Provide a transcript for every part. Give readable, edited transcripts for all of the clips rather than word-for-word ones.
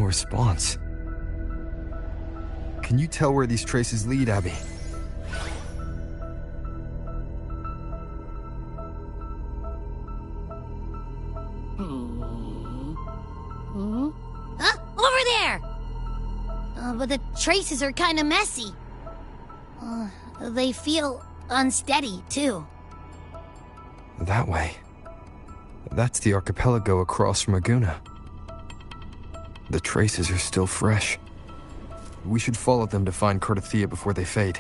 no response. Can you tell where these traces lead, Abby? Huh? Over there! But the traces are kind of messy. They feel unsteady, too. That way. That's the archipelago across from Aguna. The traces are still fresh. We should follow them to find Cardathea before they fade.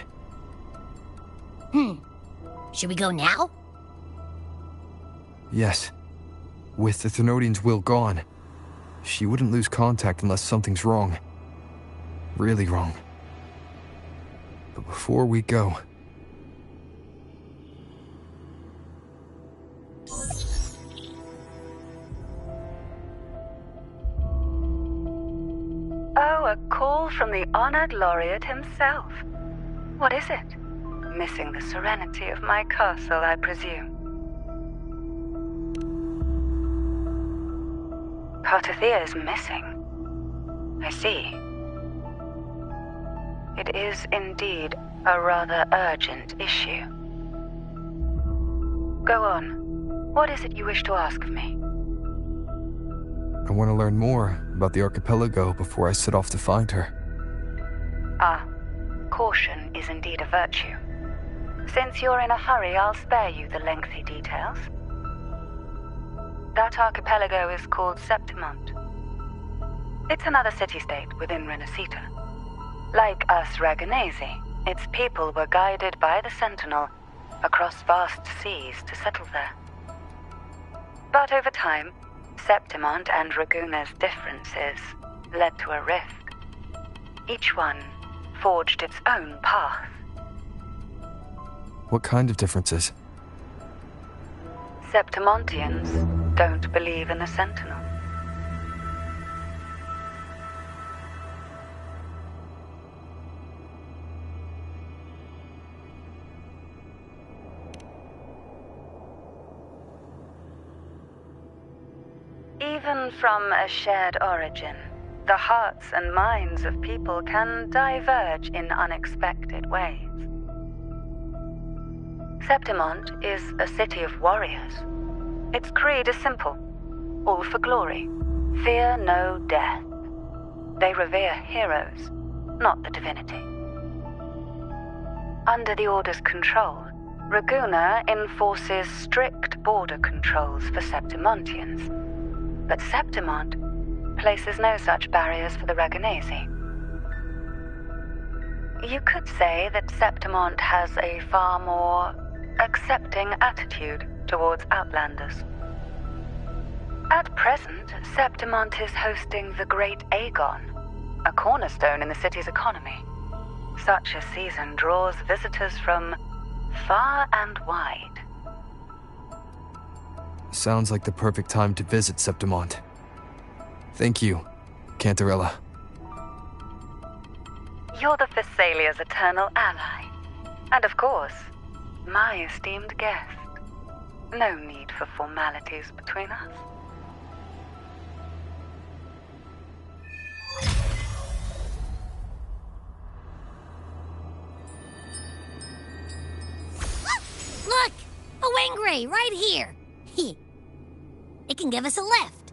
Should we go now? Yes. With the Thenodian's will gone, she wouldn't lose contact unless something's wrong. Really wrong. But before we go... Oh, a call from the honored laureate himself. What is it? Missing the serenity of my castle, I presume. Cardathea is missing. I see. It is indeed a rather urgent issue. Go on. What is it you wish to ask of me? I want to learn more about the archipelago before I set off to find her. Caution is indeed a virtue. Since you're in a hurry, I'll spare you the lengthy details. That archipelago is called Septimont. It's another city-state within Renacita. Like us Raganesi, its people were guided by the Sentinel across vast seas to settle there. But over time, Septimont and Raguna's differences led to a rift. Each one forged its own path. What kind of differences? Septimontians don't believe in the Sentinel. Even from a shared origin, the hearts and minds of people can diverge in unexpected ways. Septimont is a city of warriors. Its creed is simple: all for glory, fear no death. They revere heroes, not the divinity. Under the Order's control, Raguna enforces strict border controls for Septimontians, but Septimont places no such barriers for the Raganesi. You could say that Septimont has a far more accepting attitude towards outlanders. At present, Septimont is hosting the Great Aegon, a cornerstone in the city's economy. Such a season draws visitors from far and wide. Sounds like the perfect time to visit Septimont. Thank you, Cantarella. You're the Thessalia's eternal ally. And of course, my esteemed guest. No need for formalities between us. Look! A Wengray right here! It can give us a lift.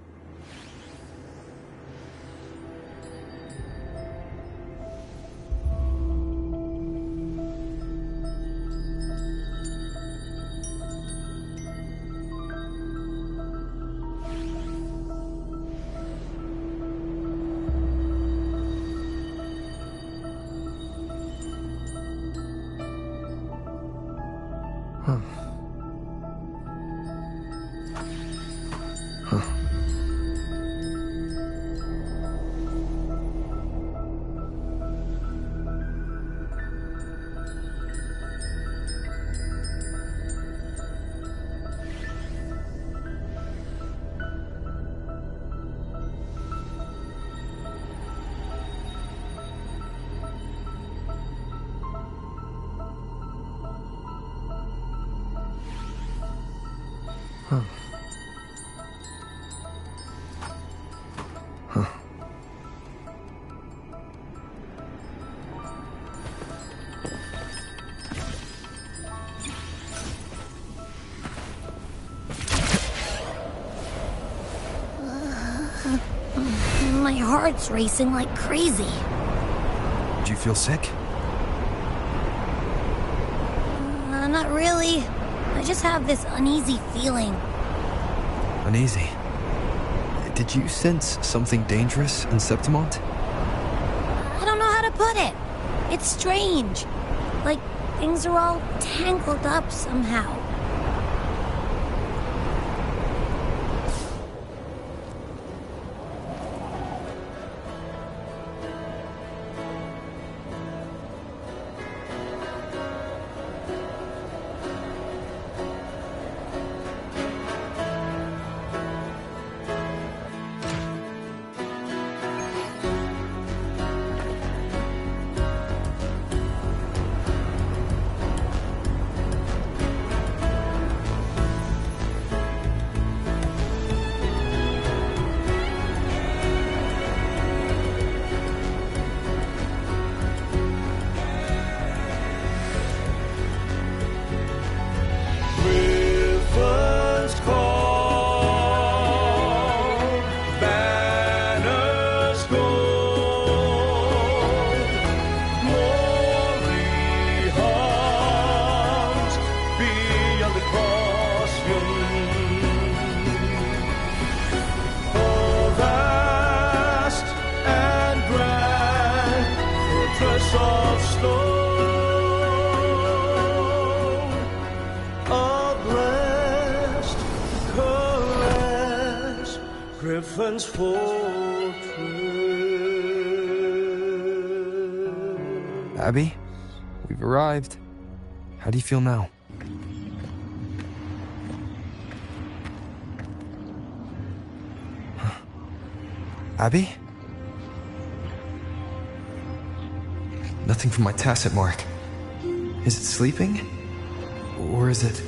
my heart's racing like crazy. Do you feel sick? Not really. I just have this uneasy feeling. Uneasy? Did you sense something dangerous in Septimont? I don't know how to put it. It's strange. Like things are all tangled up somehow. Griffin's fortress. Abby, we've arrived. How do you feel now? Abby? Nothing from my tacit mark. Is it sleeping? Or is it...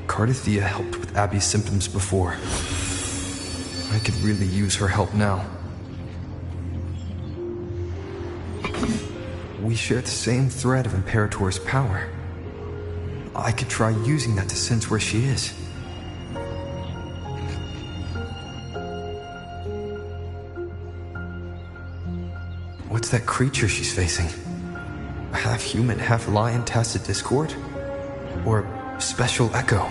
Cardiff helped with Abby's symptoms before. I could really use her help now. We share the same thread of Imperator's power. I could try using that to sense where she is. What's that creature she's facing? Half human, half lion tacit discord? Or special echo?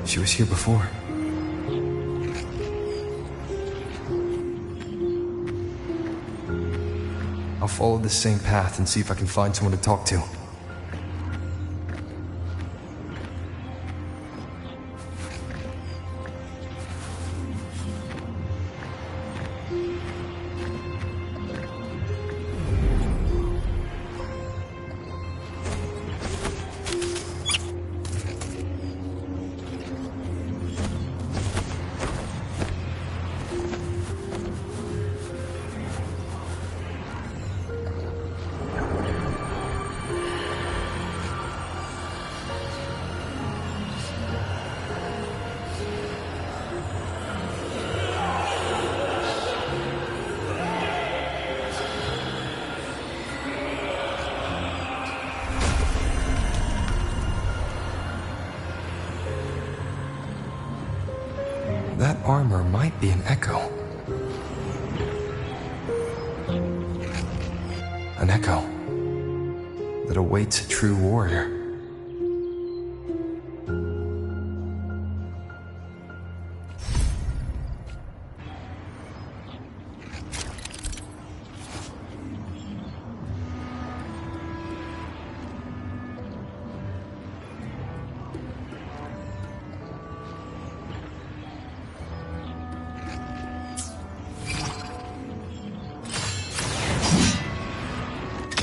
She was here before. I'll follow the same path and see if I can find someone to talk to. That armor might be an echo. An echo that awaits a true warrior.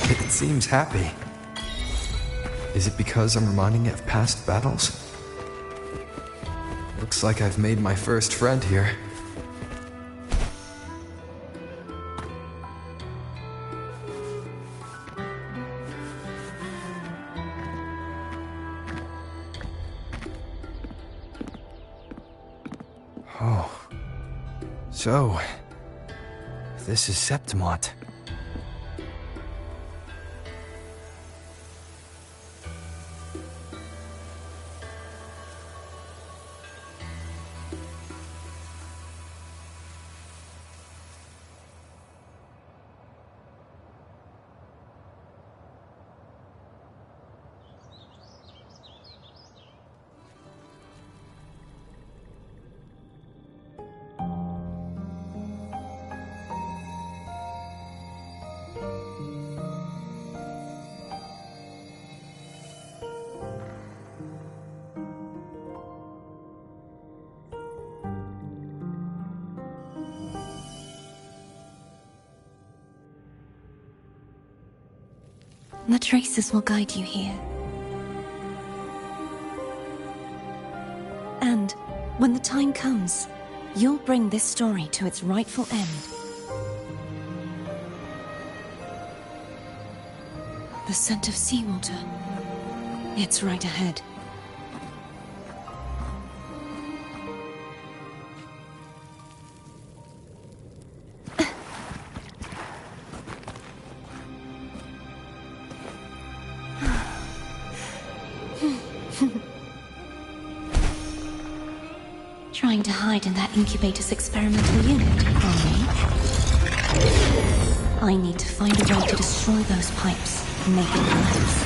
It seems happy. Is it because I'm reminding it of past battles? Looks like I've made my first friend here. Oh. So, this is Septimont. The traces will guide you here. And when the time comes, you'll bring this story to its rightful end. The scent of seawater. It's right ahead. Trying to hide in that incubator's experimental unit, are we? I need to find a way to destroy those pipes and make it collapse.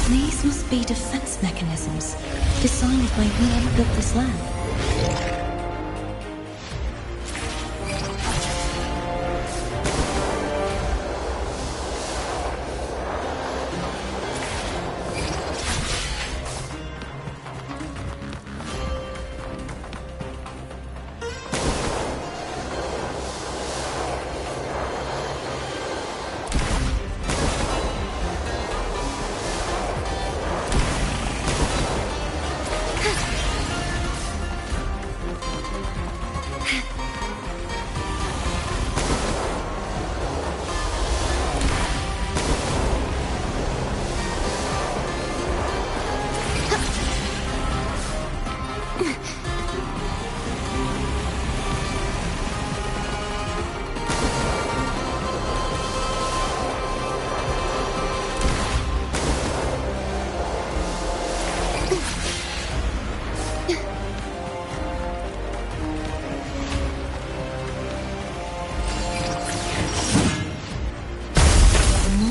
These must be defense mechanisms designed by whoever built this land.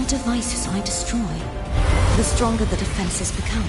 Devices I destroy, the stronger the defenses become.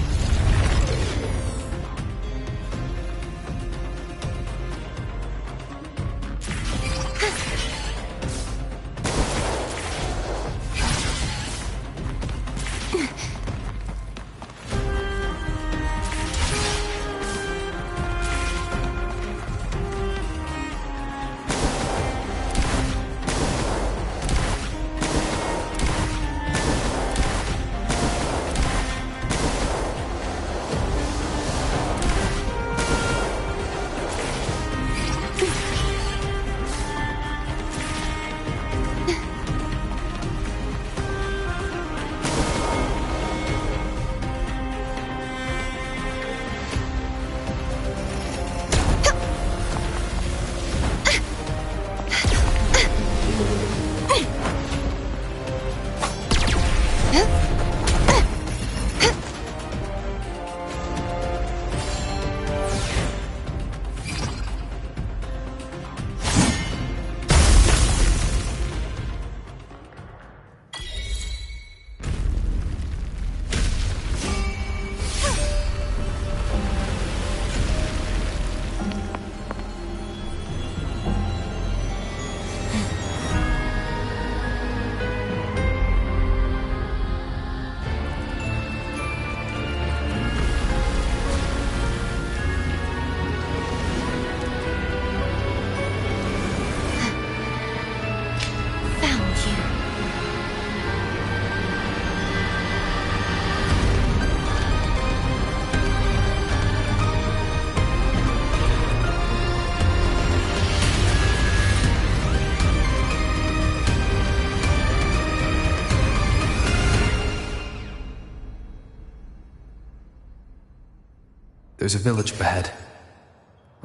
There's a village up ahead.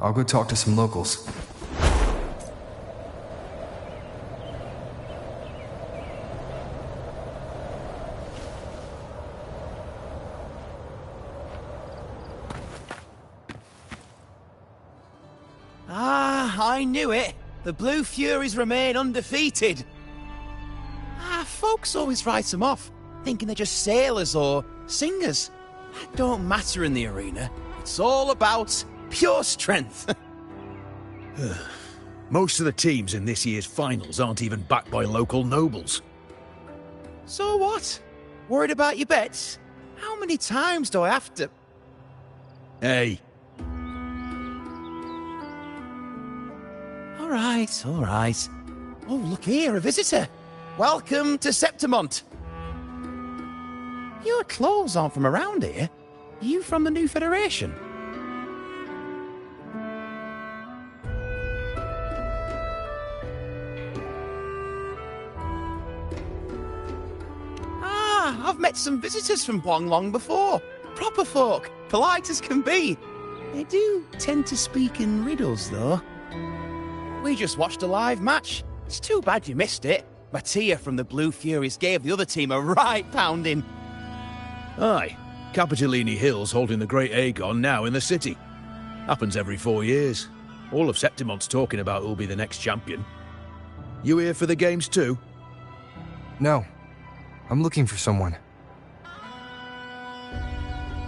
I'll go talk to some locals. I knew it. The Blue Furies remain undefeated. Folks always write them off, thinking they're just sailors or singers. That don't matter in the arena. It's all about pure strength. Most of the teams in this year's finals aren't even backed by local nobles. So what? Worried about your bets? How many times do I have to... Hey. All right. Oh, look here, a visitor. Welcome to Septimont. Your clothes aren't from around here. Are you from the new Federation? I've met some visitors from Bonglong before. Proper folk, polite as can be. They do tend to speak in riddles, though. We just watched a live match. It's too bad you missed it. Mattia from the Blue Furies gave the other team a right pounding. Aye, Capitolini Hill's holding the Great Aegon now in the city. Happens every 4 years. All of Septimont's talking about who'll be the next champion. You here for the games too? No. I'm looking for someone.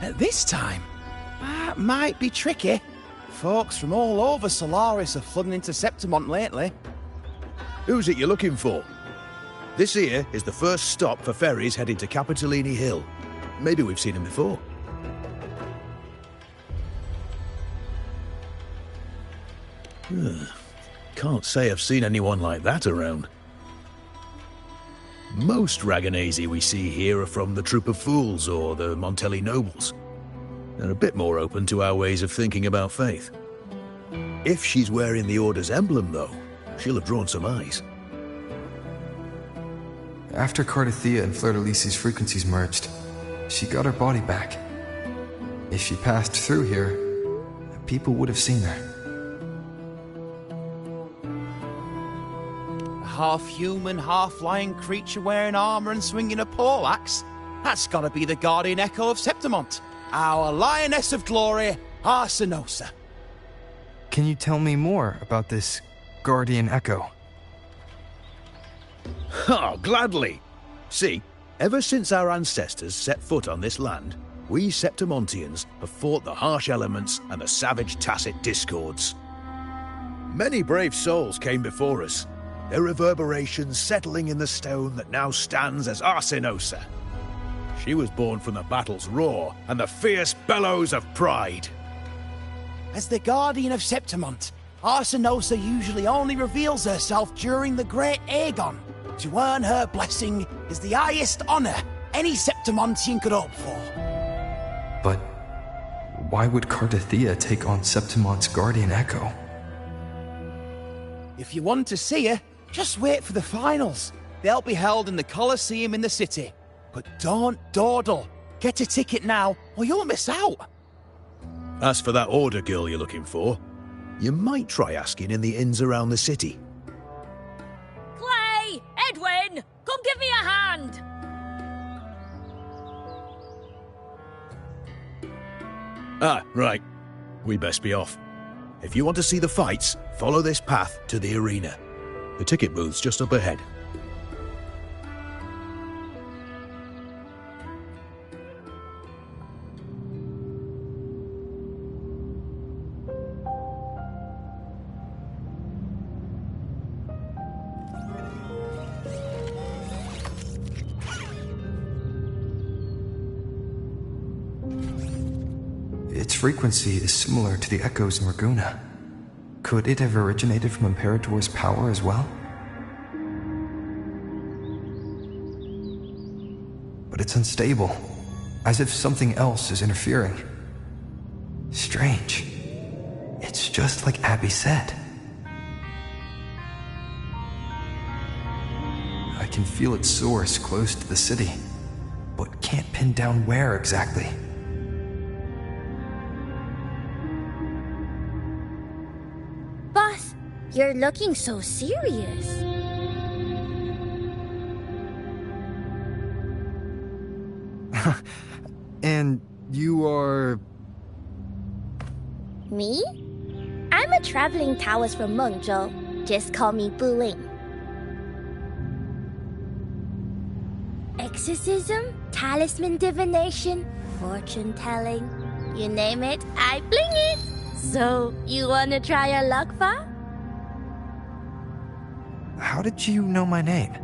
At this time? That might be tricky. Folks from all over Solaris are flooding into Septimont lately. Who's it you're looking for? This here is the first stop for ferries heading to Capitolini Hill. Maybe we've seen him before. Can't say I've seen anyone like that around. Most Raganesi we see here are from the Troop of Fools or the Montelli Nobles. They're a bit more open to our ways of thinking about faith. If she's wearing the Order's emblem, though, she'll have drawn some eyes. After Cardathia and Fleur-de-Lis's frequencies merged, she got her body back. If she passed through here, people would have seen her. A half-human, half-lion creature wearing armor and swinging a poleaxe? That's gotta be the Guardian Echo of Septimont, our Lioness of Glory, Arsinosa. Can you tell me more about this Guardian Echo? Oh, gladly! See, ever since our ancestors set foot on this land, we Septimontians have fought the harsh elements and the savage tacit discords. Many brave souls came before us, their reverberations settling in the stone that now stands as Arsinosa. She was born from the battle's roar and the fierce bellows of pride. As the Guardian of Septimont, Arsinosa usually only reveals herself during the Great Aegon. To earn her blessing is the highest honor any Septimontian could hope for. But why would Cardathia take on Septimont's Guardian Echo? If you want to see her, just wait for the finals. They'll be held in the Colosseum in the city. But don't dawdle. Get a ticket now, or you'll miss out. As for that Order girl you're looking for, you might try asking in the inns around the city. Clay! Edwin! Come give me a hand! Ah, right. We best be off. If you want to see the fights, follow this path to the arena. The ticket booth's just up ahead. Its frequency is similar to the echoes in Raguna. Could it have originated from Imperator's power as well? But it's unstable, as if something else is interfering. Strange. It's just like Abby said. I can feel its source close to the city, but can't pin down where exactly. Boss, you're looking so serious. And you are... Me? I'm I'm a traveling Taoist from Mengzhou. Just call me Buling. Exorcism, talisman divination, fortune telling. You name it, I bling it. So, you wanna try your luck, Fa? How did you know my name?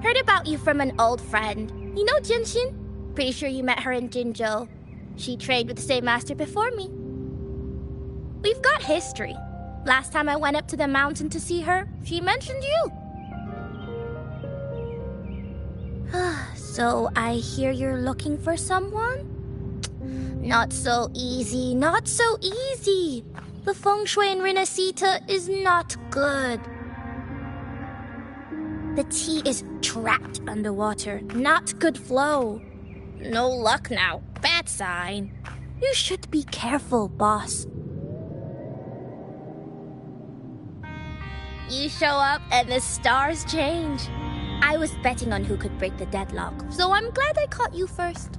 Heard about you from an old friend. You know Jinshin? Pretty sure you met her in Jinzhou. She trained with the same master before me. We've got history. Last time I went up to the mountain to see her, she mentioned you. So I hear you're looking for someone? Not so easy, not so easy. The feng shui in Renacita is not good. The tea is trapped underwater, not good flow. No luck now, bad sign. You should be careful, boss. You show up and the stars change. I was betting on who could break the deadlock, so I'm glad I caught you first.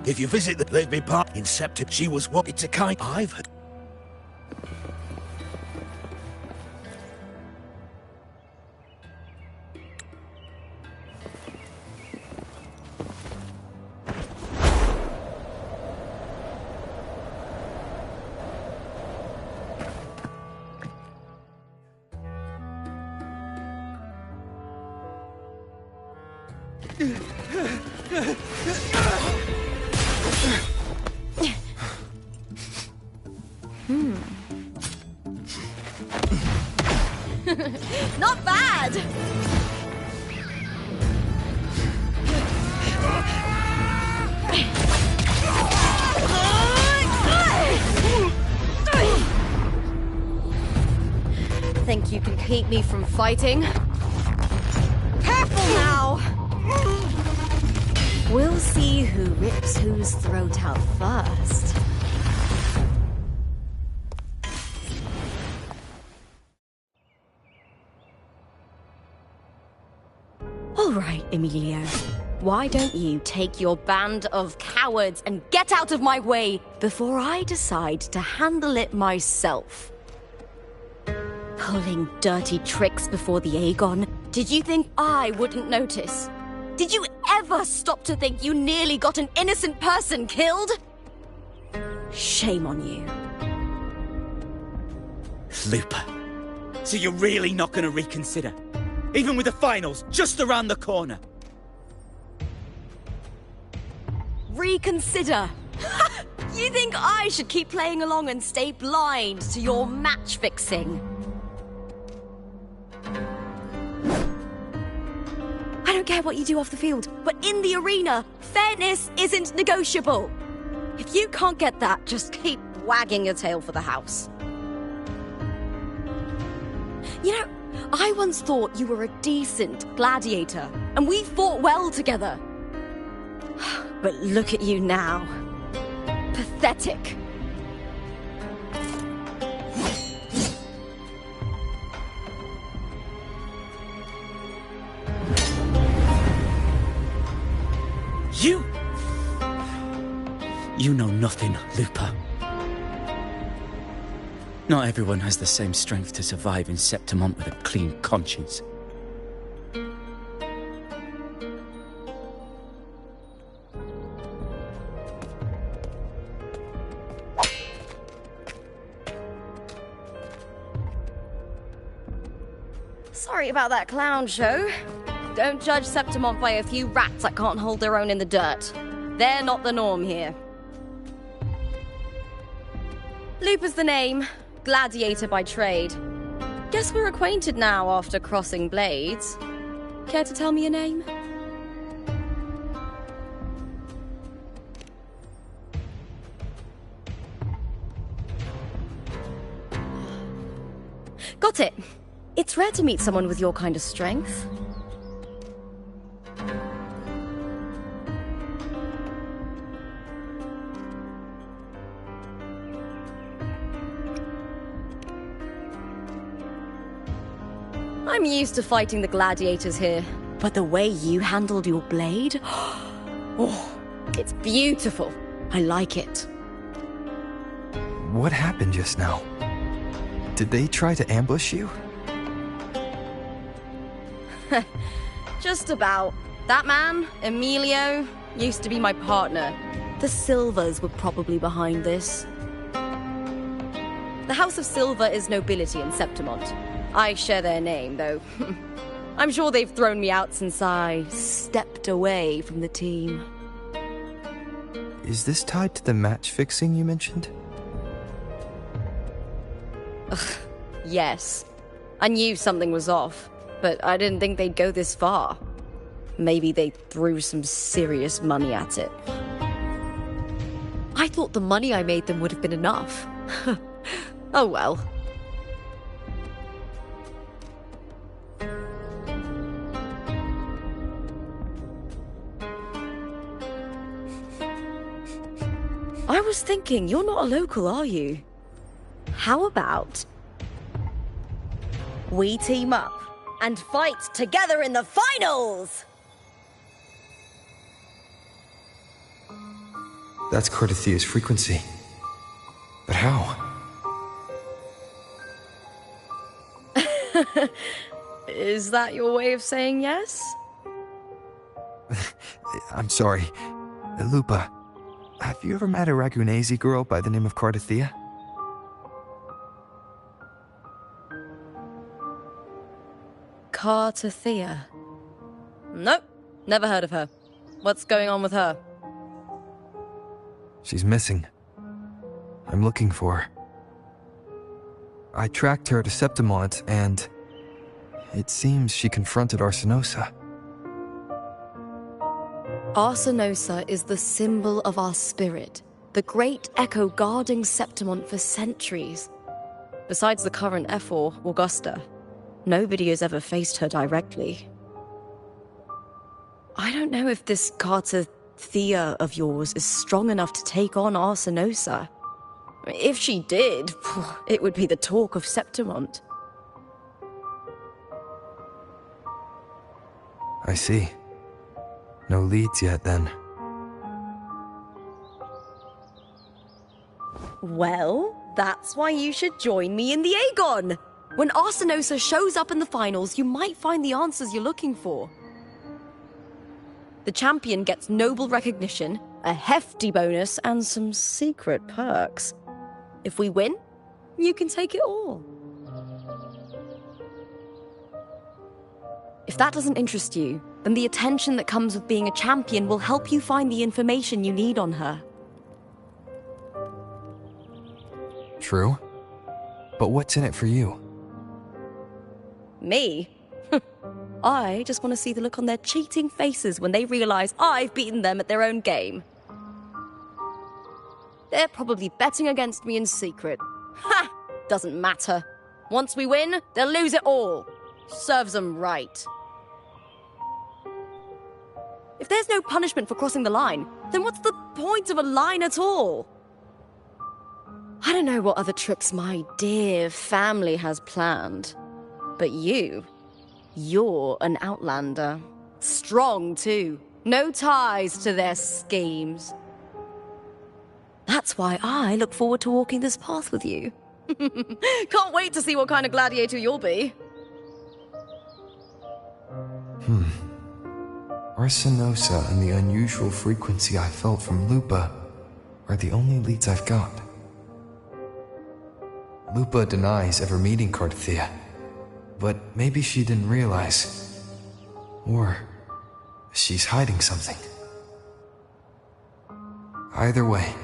If you visit the Levy Park in September, she was what? It's a kind I've heard. Not bad! Think you can keep me from fighting? Careful now! We'll see who rips whose throat out first. All right, Emilio. Why don't you take your band of cowards and get out of my way before I decide to handle it myself? Pulling dirty tricks before the Aegon. Did you think I wouldn't notice? Did you ever stop to think you nearly got an innocent person killed? Shame on you. Looper. So you're really not going to reconsider? Even with the finals just around the corner? Reconsider. You think I should keep playing along and stay blind to your match fixing? I don't care what you do off the field, but in the arena, fairness isn't negotiable. If you can't get that, just keep wagging your tail for the house. You know, I once thought you were a decent gladiator, and we fought well together. But look at you now. Pathetic. You know nothing, Lupa. Not everyone has the same strength to survive in Septimont with a clean conscience. Sorry about that clown show. Don't judge Septimont by a few rats that can't hold their own in the dirt. They're not the norm here. Lupa's the name. Gladiator by trade. Guess we're acquainted now after crossing blades. Care to tell me your name? Got it. It's rare to meet someone with your kind of strength. I'm used to fighting the gladiators here, but the way you handled your blade... Oh, it's beautiful. I like it. What happened just now? Did they try to ambush you? Just about. That man, Emilio, used to be my partner. The Silvers were probably behind this. The House of Silver is nobility in Septimont. I share their name, though. I'm sure they've thrown me out since I stepped away from the team. Is this tied to the match fixing you mentioned? Yes. I knew something was off, but I didn't think they'd go this far. Maybe they threw some serious money at it. I thought the money I made them would have been enough. Oh well. I was thinking, you're not a local, are you? How about we team up and fight together in the finals? That's Cardathia's frequency. But how? Is that your way of saying yes? I'm sorry. Lupa, have you ever met a Ragunese girl by the name of Cardathia? Cardathia? Nope, never heard of her. What's going on with her? She's missing. I'm looking for her. I tracked her to Septimont, and it seems she confronted Arsinosa. Arsinosa is the symbol of our spirit, the great echo guarding Septimont for centuries. Besides the current Ephor, Augusta, nobody has ever faced her directly. I don't know if this Cardathia of yours is strong enough to take on Arsinosa. If she did, it would be the talk of Septimont. I see. No leads yet, then. Well, that's why you should join me in the Aegon! When Arsinosa shows up in the finals, you might find the answers you're looking for. The champion gets noble recognition, a hefty bonus, and some secret perks. If we win, you can take it all. If that doesn't interest you, then the attention that comes with being a champion will help you find the information you need on her. True. But what's in it for you? Me? I just want to see the look on their cheating faces when they realize I've beaten them at their own game. They're probably betting against me in secret. Ha! Doesn't matter. Once we win, they'll lose it all. Serves them right. If there's no punishment for crossing the line, then what's the point of a line at all? I don't know what other tricks my dear family has planned, but you're an outlander. Strong, too. No ties to their schemes. That's why I look forward to walking this path with you. Can't wait to see what kind of gladiator you'll be. Arsenosa and the unusual frequency I felt from Lupa are the only leads I've got. Lupa denies ever meeting Cardathea, but maybe she didn't realize. Or she's hiding something. Either way,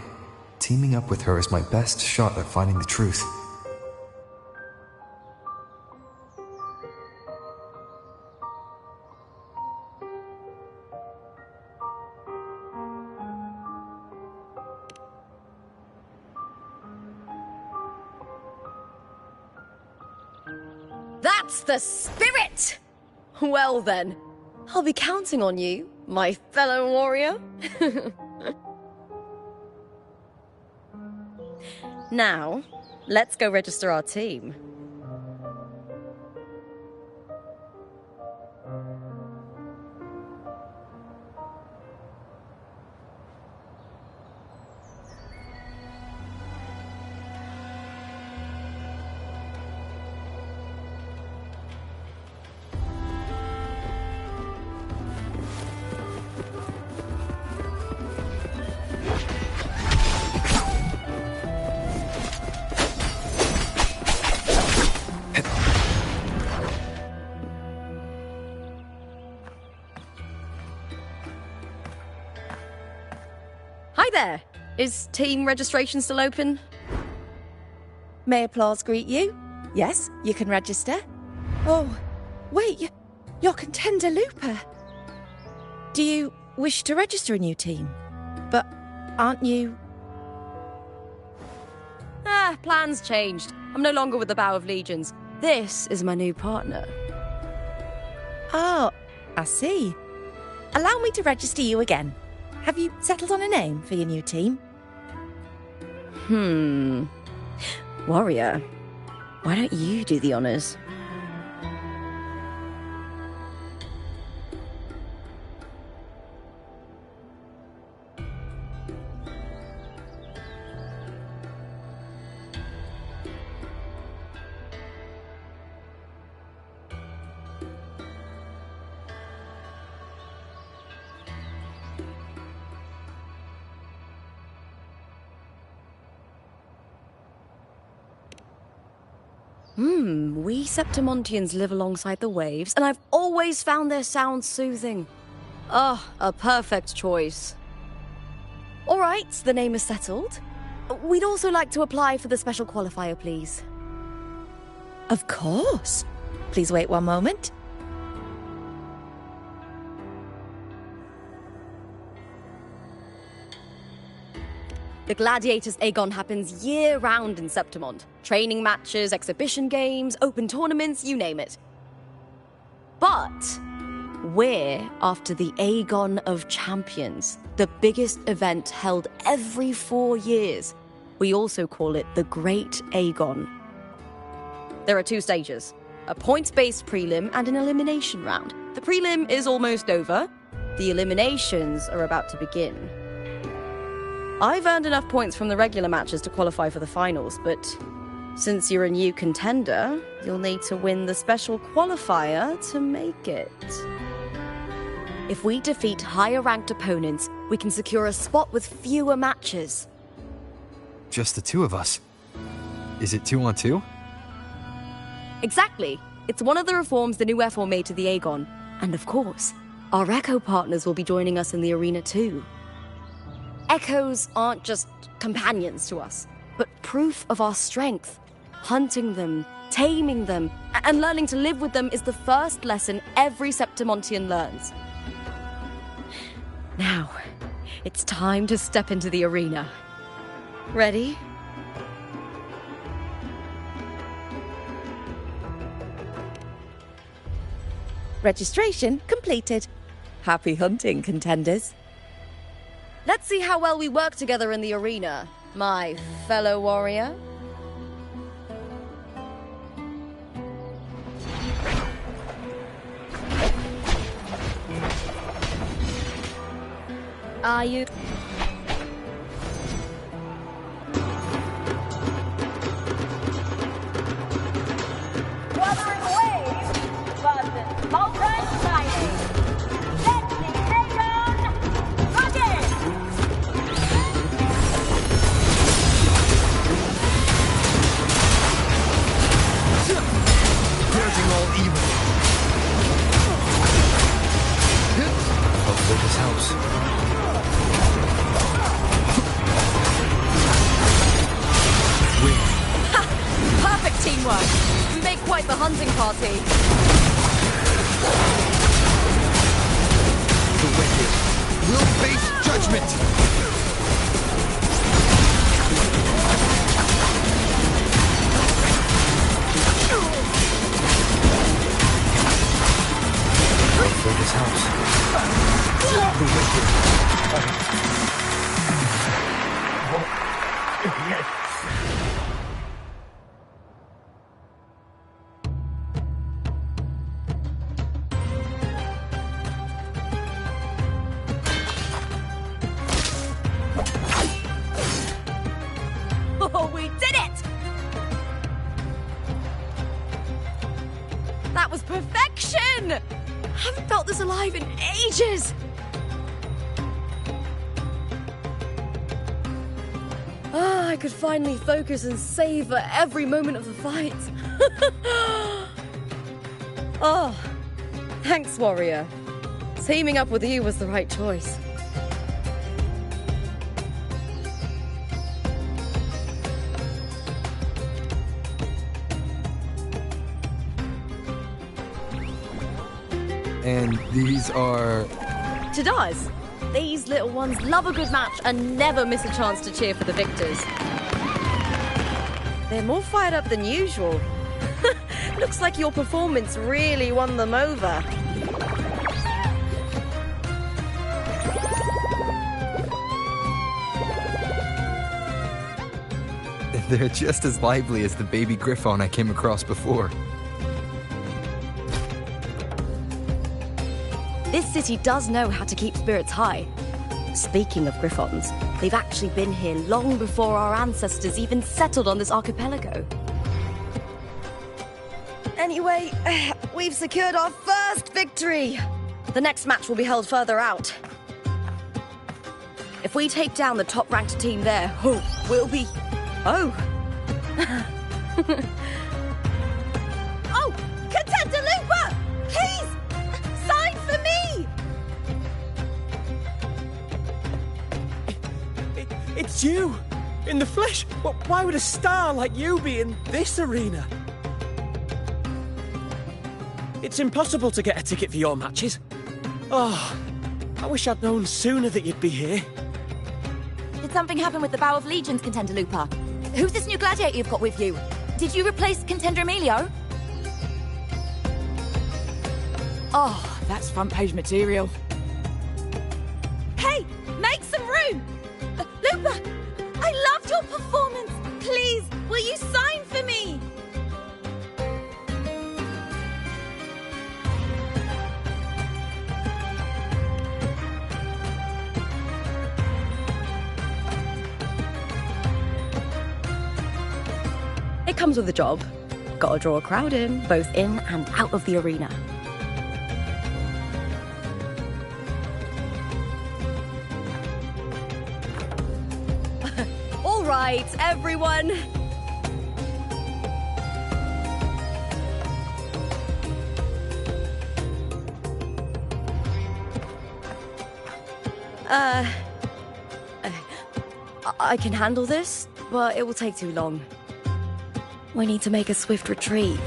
teaming up with her is my best shot at finding the truth. That's the spirit! Well then, I'll be counting on you, my fellow warrior. Now, let's go register our team. Hi there! Is team registration still open? May applause greet you? Yes, you can register. Oh, wait, you're Contender Looper. Do you wish to register a new team? But aren't you... Plans changed. I'm no longer with the Bow of Legions. This is my new partner. Oh, I see. Allow me to register you again. Have you settled on a name for your new team? Warrior, why don't you do the honors? We Septimontians live alongside the waves, and I've always found their sound soothing. A perfect choice. All right, the name is settled. We'd also like to apply for the special qualifier, please. Of course. Please wait one moment. The Gladiators Aegon happens year-round in Septimont. Training matches, exhibition games, open tournaments, you name it. But we're after the Aegon of Champions, the biggest event held every 4 years. We also call it the Great Aegon. There are 2 stages, a points-based prelim and an elimination round. The prelim is almost over. The eliminations are about to begin. I've earned enough points from the regular matches to qualify for the finals, but since you're a new contender, you'll need to win the special qualifier to make it. If we defeat higher-ranked opponents, we can secure a spot with fewer matches. Just the 2 of us? Is it 2 on 2? Exactly. It's one of the reforms the new F4 made to the Aegon. And of course, our Echo partners will be joining us in the arena too. Echoes aren't just companions to us, but proof of our strength. Hunting them, taming them, and learning to live with them is the first lesson every Septimontian learns. Now, it's time to step into the arena. Ready? Registration completed. Happy hunting, contenders. Let's see how well we work together in the arena, my fellow warrior. Are you... Wuthering Waves versus Molten Shining. Let the Aegon begin! Purging all evil. Hopefully this helps. Perfect teamwork! We make quite the hunting party. The wicked will face judgment! Hopefully this helps. The wicked... Oh, we did it! That was perfection! I haven't felt this alive in ages! Ah, I could finally focus and savor every moment of the fight. Oh, thanks, warrior. Teaming up with you was the right choice. And these are... Tadars, these little ones love a good match and never miss a chance to cheer for the victors. They're more fired up than usual. Looks like your performance really won them over. They're just as lively as the baby griffon I came across before. This city does know how to keep spirits high. Speaking of griffons, they've actually been here long before our ancestors even settled on this archipelago. Anyway, we've secured our first victory. The next match will be held further out. If we take down the top-ranked team there, we'll be... Oh! Oh! Contender Looper! Please! Sign for me! It's you! In the flesh! Why would a star like you be in this arena? It's impossible to get a ticket for your matches. Oh, I wish I'd known sooner that you'd be here. Did something happen with the Bow of Legions, Contender Looper? Who's this new gladiator you've got with you? Did you replace Contender Emilio? Oh, that's front page material. Hey, make some room! Looper, I loved your performance. Please, will you sign for me? It comes with a job. Gotta draw a crowd in, both in and out of the arena. All right, everyone. I can handle this, but it will take too long. We need to make a swift retreat.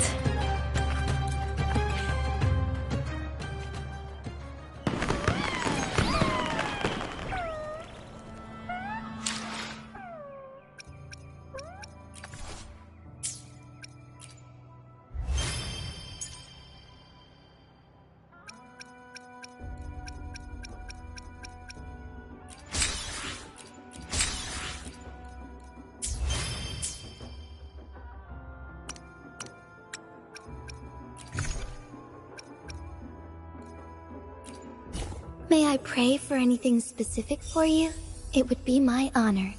May I pray for anything specific for you? It would be my honor.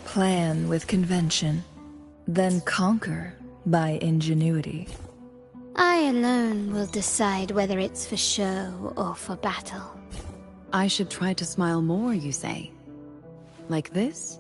Plan with convention, then conquer by ingenuity. I alone will decide whether it's for show or for battle. I should try to smile more, you say? Like this?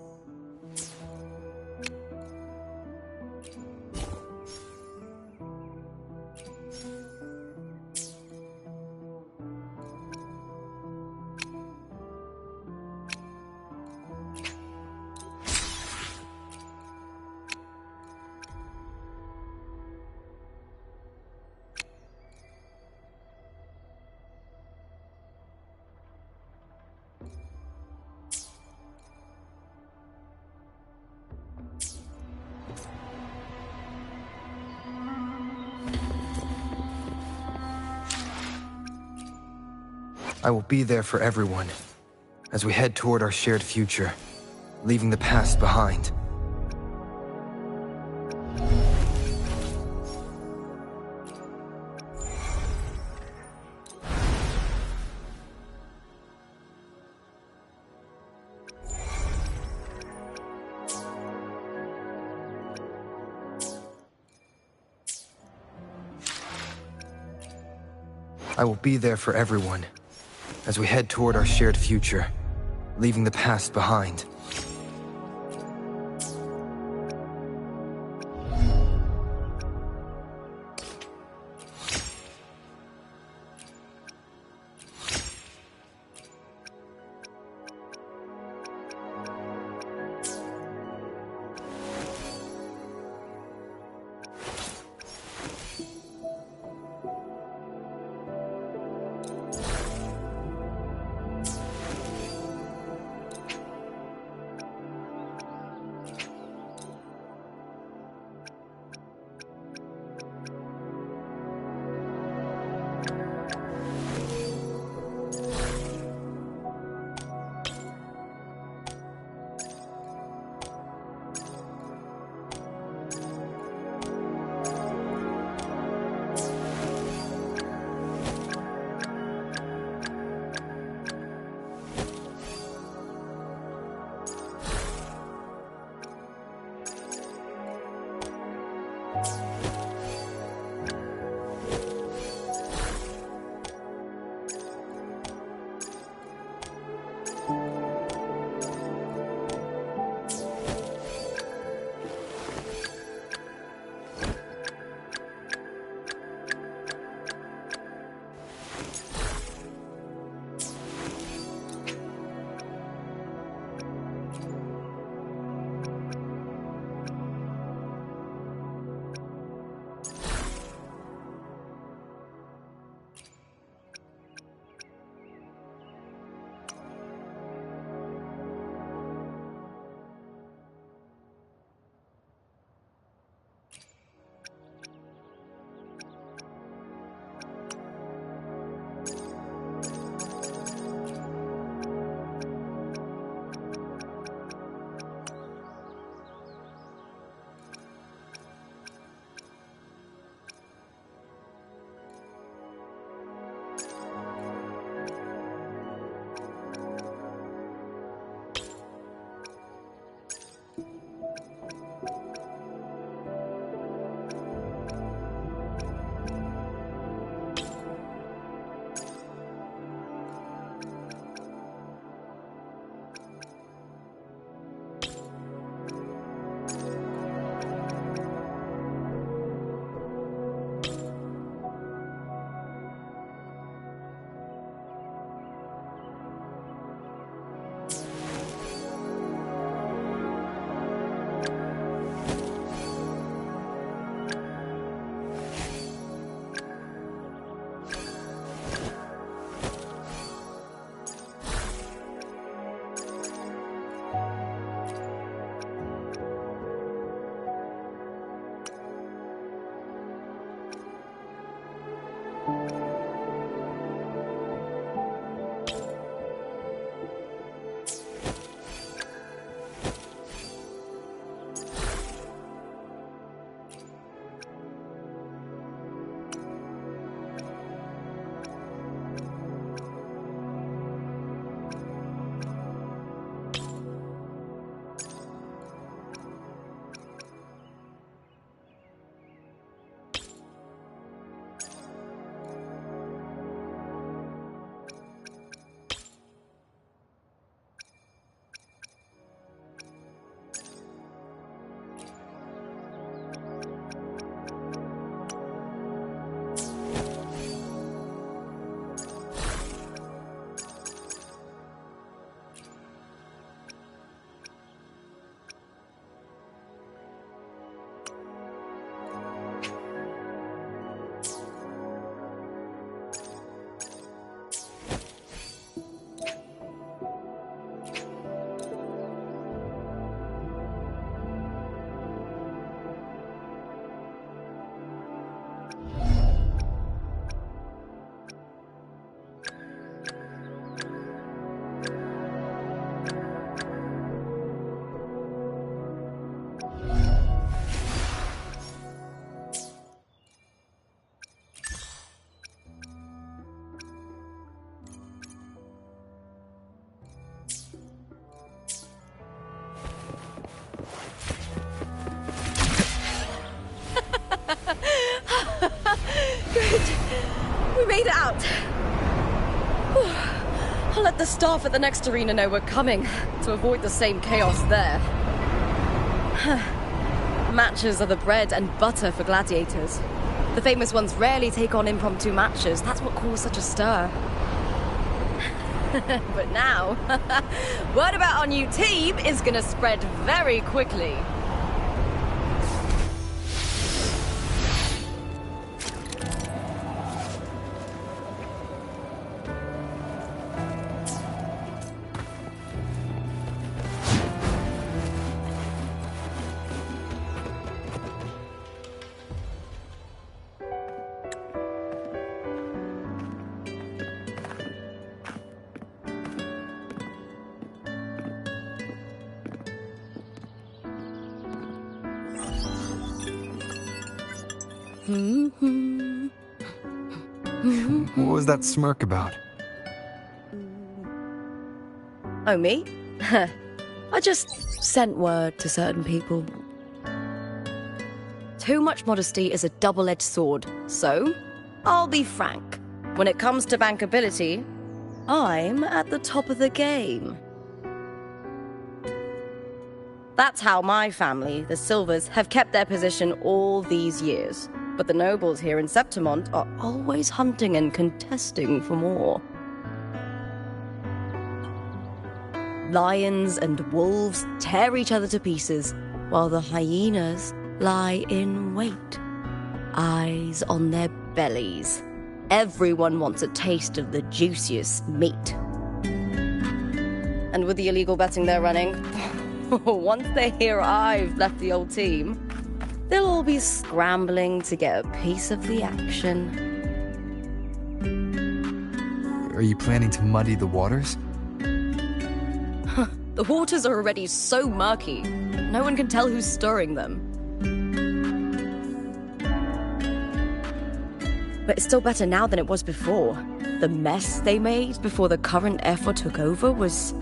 I will be there for everyone, as we head toward our shared future, leaving the past behind. I will be there for everyone, as we head toward our shared future, leaving the past behind. We made it out! I'll let the staff at the next arena know we're coming, to avoid the same chaos there. Matches are the bread and butter for gladiators. The famous ones rarely take on impromptu matches. That's what caused such a stir. But now, word about our new team is gonna spread very quickly. What was that smirk about? Oh, me? I just sent word to certain people. Too much modesty is a double-edged sword, so I'll be frank. When it comes to bankability, I'm at the top of the game. That's how my family, the Silvers, have kept their position all these years. But the nobles here in Septimont are always hunting and contesting for more. Lions and wolves tear each other to pieces, while the hyenas lie in wait, eyes on their bellies. Everyone wants a taste of the juiciest meat. And with the illegal betting they're running, once they hear I've left the old team, they'll all be scrambling to get a piece of the action. Are you planning to muddy the waters? The waters are already so murky, no one can tell who's stirring them. But it's still better now than it was before. The mess they made before the current effort took over was...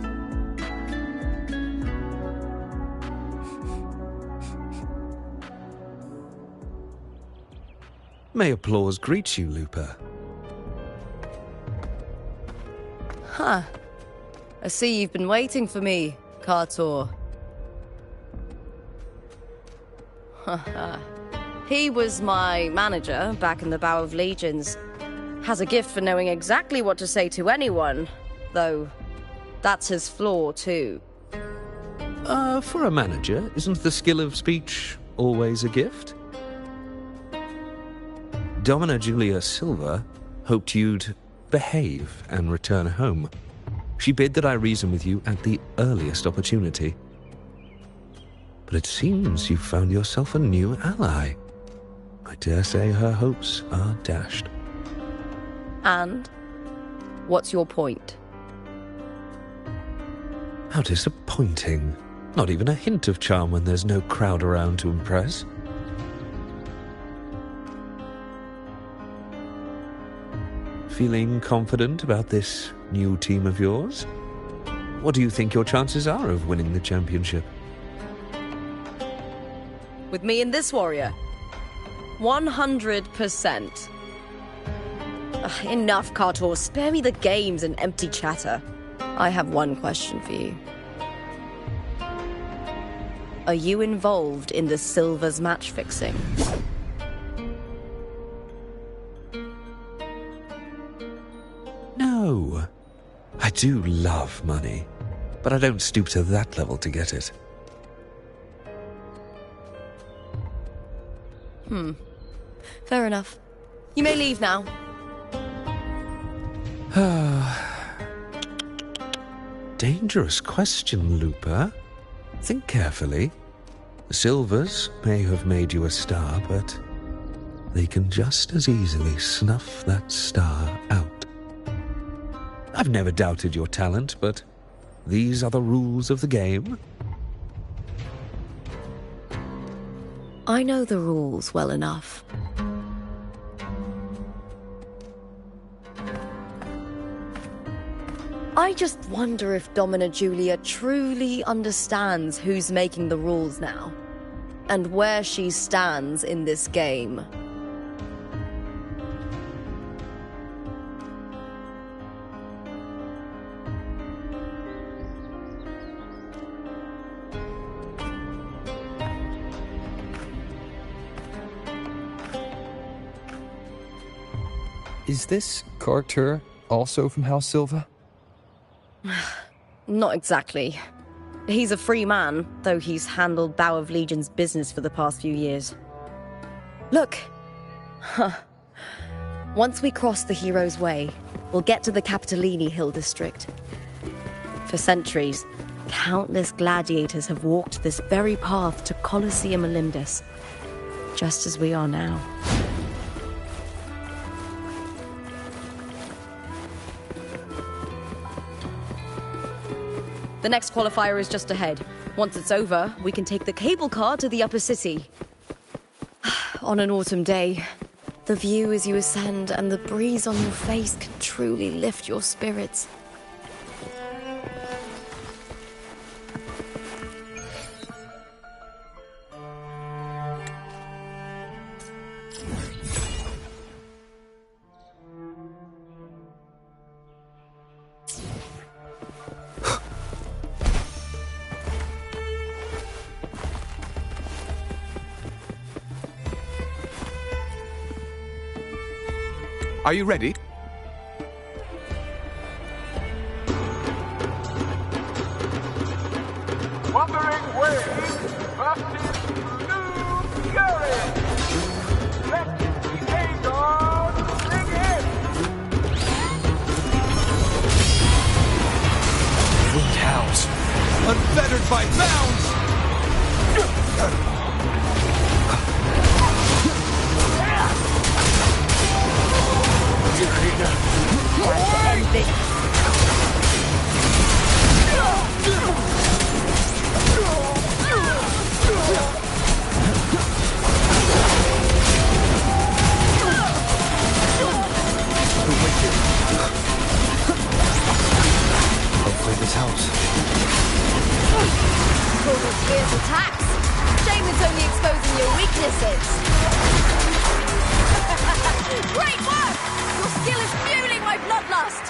May applause greet you, Lupa. Huh. I see you've been waiting for me, Kartor. He was my manager back in the Bow of Legions. Has a gift for knowing exactly what to say to anyone, though that's his flaw too. For a manager, isn't the skill of speech always a gift? Domina Julia Silva hoped you'd behave and return home. She bid that I reason with you at the earliest opportunity. But it seems you've found yourself a new ally. I dare say her hopes are dashed. And? What's your point? How disappointing. Not even a hint of charm when there's no crowd around to impress. Feeling confident about this new team of yours? What do you think your chances are of winning the championship? With me and this warrior? 100%. Enough, Kartor. Spare me the games and empty chatter. I have one question for you. Are you involved in the Silvers match fixing? No. I do love money, but I don't stoop to that level to get it. Fair enough. You may leave now. Dangerous question, Lupa. Think carefully. The Silvers may have made you a star, but they can just as easily snuff that star out. I've never doubted your talent, but these are the rules of the game. I know the rules well enough. I just wonder if Domina Julia truly understands who's making the rules now, and where she stands in this game. Is this Carter also from House Silva? Not exactly. He's a free man, though he's handled Bow of Legion's business for the past few years. Look! Huh. Once we cross the Hero's Way, we'll get to the Capitolini Hill district. For centuries, countless gladiators have walked this very path to Colosseum Olympus, just as we are now. The next qualifier is just ahead. Once it's over, we can take the cable car to the upper city. On an autumn day, the view as you ascend and the breeze on your face can truly lift your spirits. Are you ready? Wuthering Waves versus everglorious. Let the A-God begin! Winged hounds, unfettered by bounds! Time to end this. Hopefully this helps. Total fierce attacks. Shame it's only exposing your weaknesses. Great work! Your skill is fueling my bloodlust!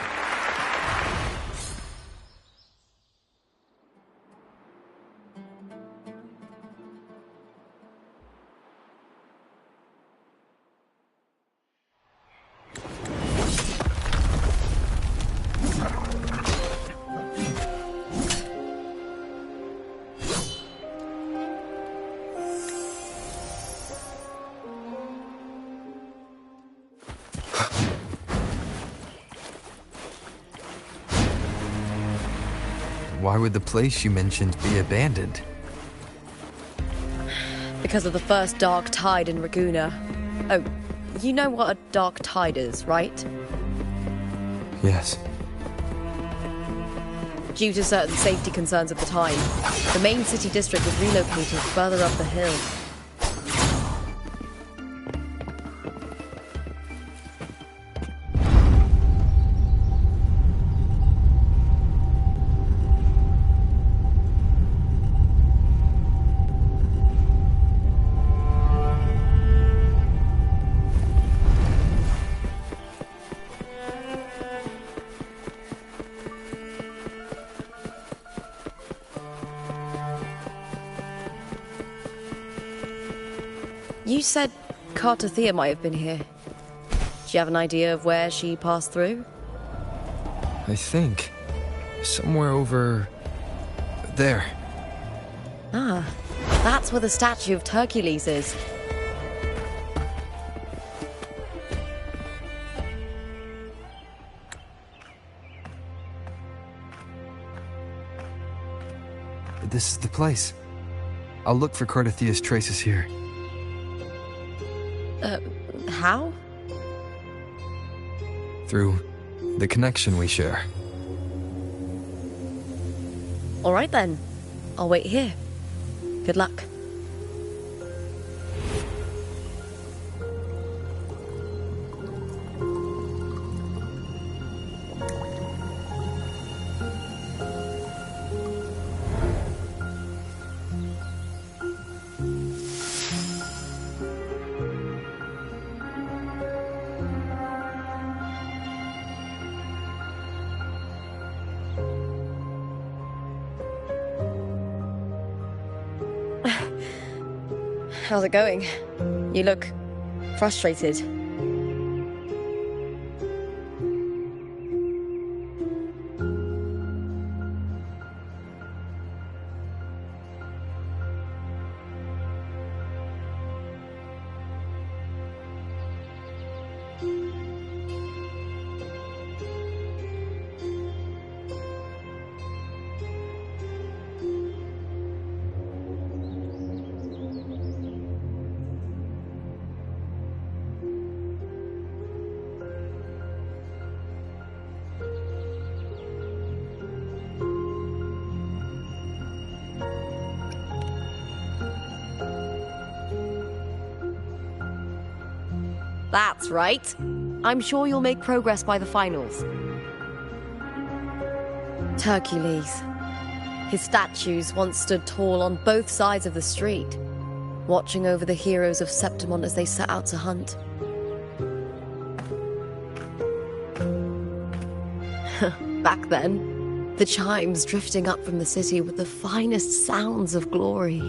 Why would the place you mentioned be abandoned? Because of the first dark tide in Raguna. Oh, you know what a dark tide is, right? Yes. Due to certain safety concerns at the time, the main city district was relocated further up the hill. You said Cartothea might have been here. Do you have an idea of where she passed through? I think. Somewhere over... there. Ah, that's where the statue of Hercules is. This is the place. I'll look for Cartothea's traces here. How? Through the connection we share. All right then. I'll wait here. Good luck. How's it going? You look frustrated. That's right. I'm sure you'll make progress by the finals. Hercules. His statues once stood tall on both sides of the street, watching over the heroes of Septimon as they set out to hunt. Back then, the chimes drifting up from the city were the finest sounds of glory.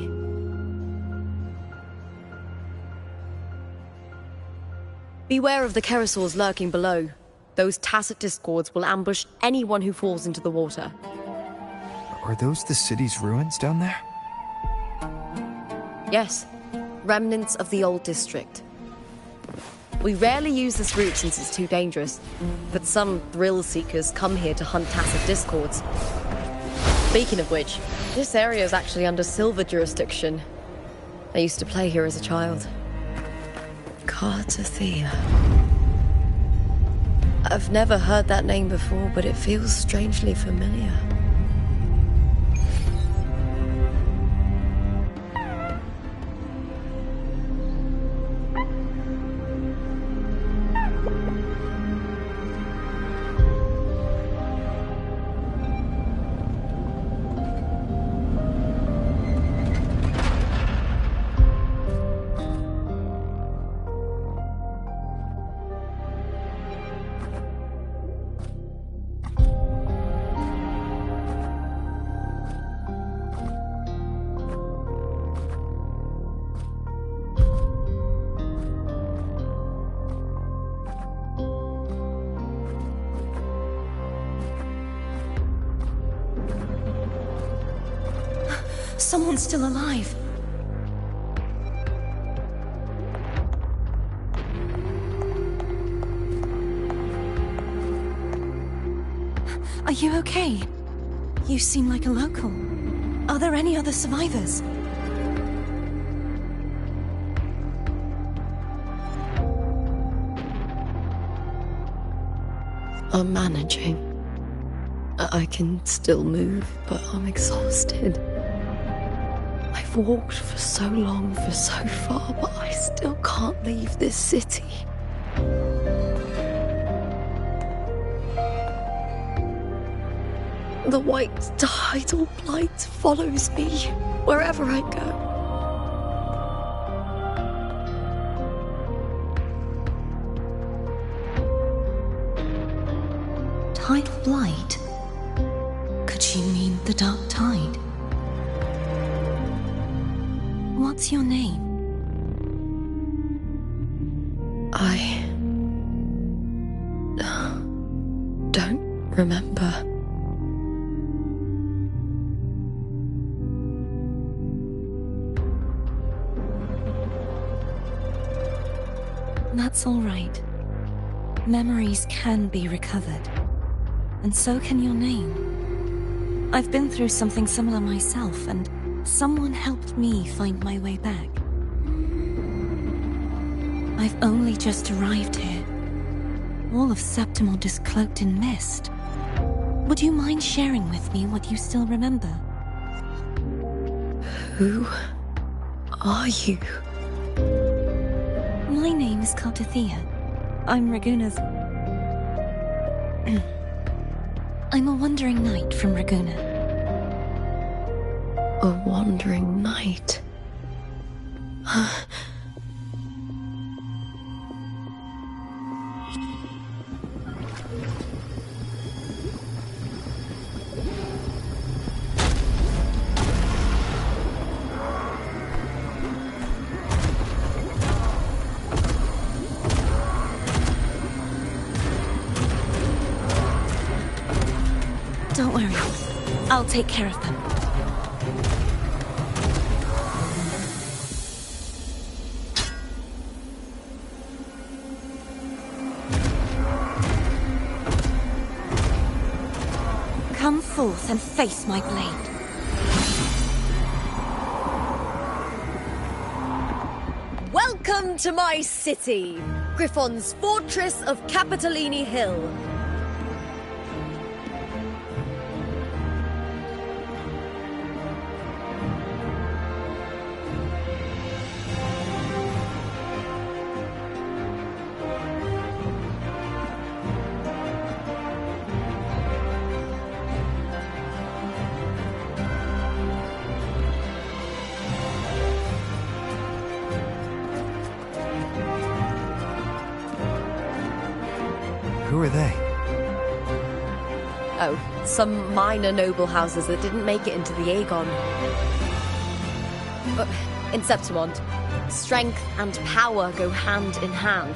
Beware of the Kerosaurs lurking below. Those tacit discords will ambush anyone who falls into the water. Are those the city's ruins down there? Yes, remnants of the old district. We rarely use this route since it's too dangerous, but some thrill-seekers come here to hunt tacit discords. Speaking of which, this area is actually under Silver jurisdiction. I used to play here as a child. Cartathea. I've never heard that name before, but it feels strangely familiar. Someone's still alive. Are you okay? You seem like a local. Are there any other survivors? I'm managing. I can still move, but I'm exhausted. I've walked for so long, for so far, but I still can't leave this city. The white tidal blight follows me wherever I go. Tidal blight? Could she mean the dark tide? What's your name? I don't remember. That's all right. Memories can be recovered. And so can your name. I've been through something similar myself, and someone helped me find my way back. I've only just arrived here. All of Septimon is cloaked in mist. Would you mind sharing with me what you still remember? Who are you? My name is Cartathea. I'm Raguna's... I'm a wandering knight from Raguna. A wandering knight? Don't worry. I'll take care of them. Come forth and face my blade. Welcome to my city, Griffon's fortress of Capitolini Hill. Who are they? Oh, some minor noble houses that didn't make it into the Aegon. But in Septimont, strength and power go hand in hand.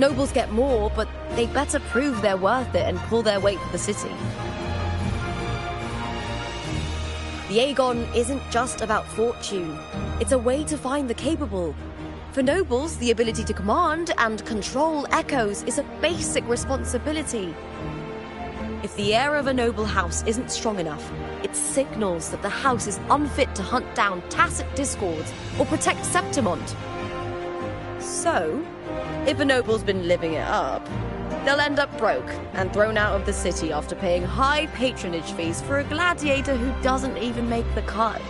Nobles get more, but they better prove they're worth it and pull their weight for the city. The Aegon isn't just about fortune. It's a way to find the capable. For nobles, the ability to command and control echoes is a basic responsibility. If the heir of a noble house isn't strong enough, it signals that the house is unfit to hunt down tacit discords or protect Septimont. So, if a noble's been living it up, they'll end up broke and thrown out of the city after paying high patronage fees for a gladiator who doesn't even make the cut.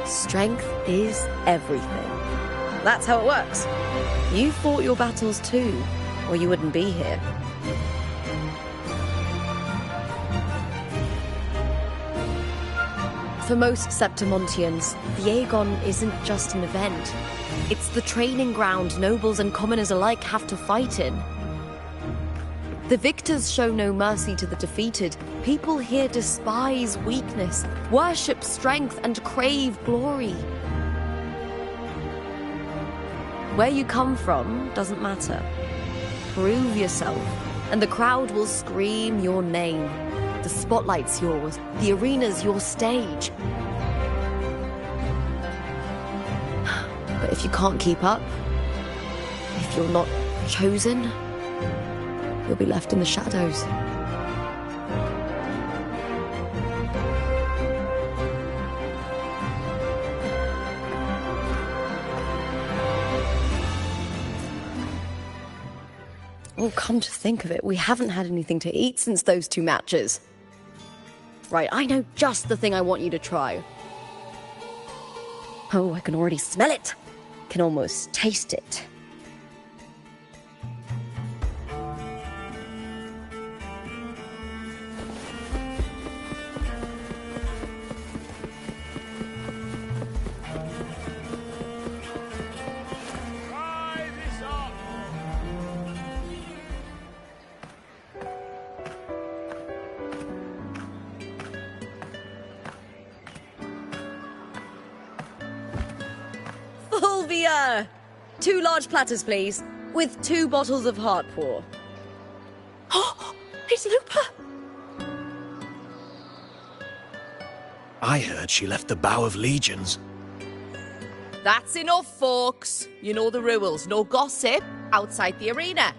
Strength is everything. That's how it works. You fought your battles too, or you wouldn't be here. For most Septimontians, the Aegon isn't just an event. It's the training ground nobles and commoners alike have to fight in. The victors show no mercy to the defeated. People here despise weakness, worship strength, and crave glory. Where you come from doesn't matter. Prove yourself, and the crowd will scream your name. The spotlight's yours, the arena's your stage. But if you can't keep up, if you're not chosen, you'll be left in the shadows. Oh, come to think of it, we haven't had anything to eat since those 2 matches. Right, I know just the thing I want you to try. Oh, I can already smell it. Can almost taste it. Fulvia! 2 large platters, please, with 2 bottles of Heartpour. Oh, it's Lupa! I heard she left the Bow of Legions. That's enough, folks. You know the rules. No gossip outside the arena.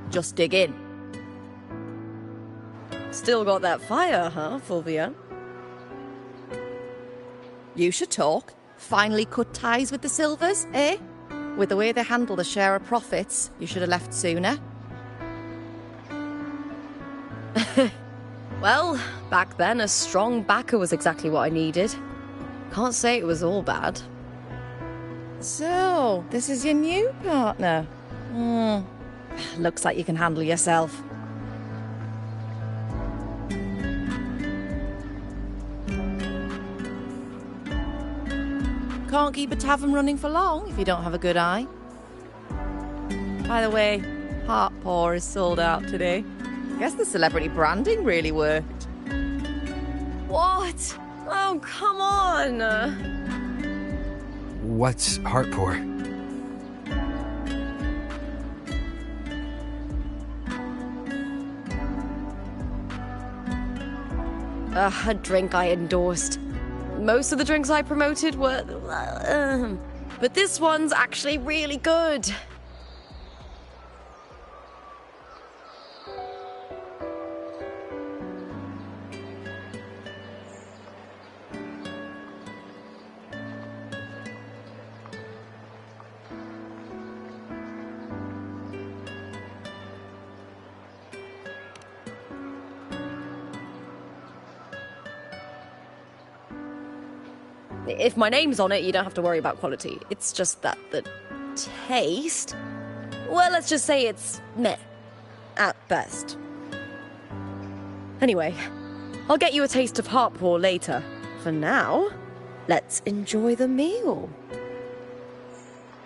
Just dig in. Still got that fire, huh, Fulvia? You should talk. Finally cut ties with the Silvers, eh? With the way they handle the share of profits, you should have left sooner. Well, back then, a strong backer was exactly what I needed. Can't say it was all bad. So, this is your new partner. Looks like you can handle yourself. Can't keep a tavern running for long if you don't have a good eye. By the way, Heartpour is sold out today. Guess the celebrity branding really worked. What? Oh, come on! What's Heartpour? A drink I endorsed. Most of the drinks I promoted were... but this one's actually really good. If my name's on it, you don't have to worry about quality. It's just that the taste... Well, let's just say it's meh. At best. Anyway, I'll get you a taste of Heartpaw later. For now, let's enjoy the meal.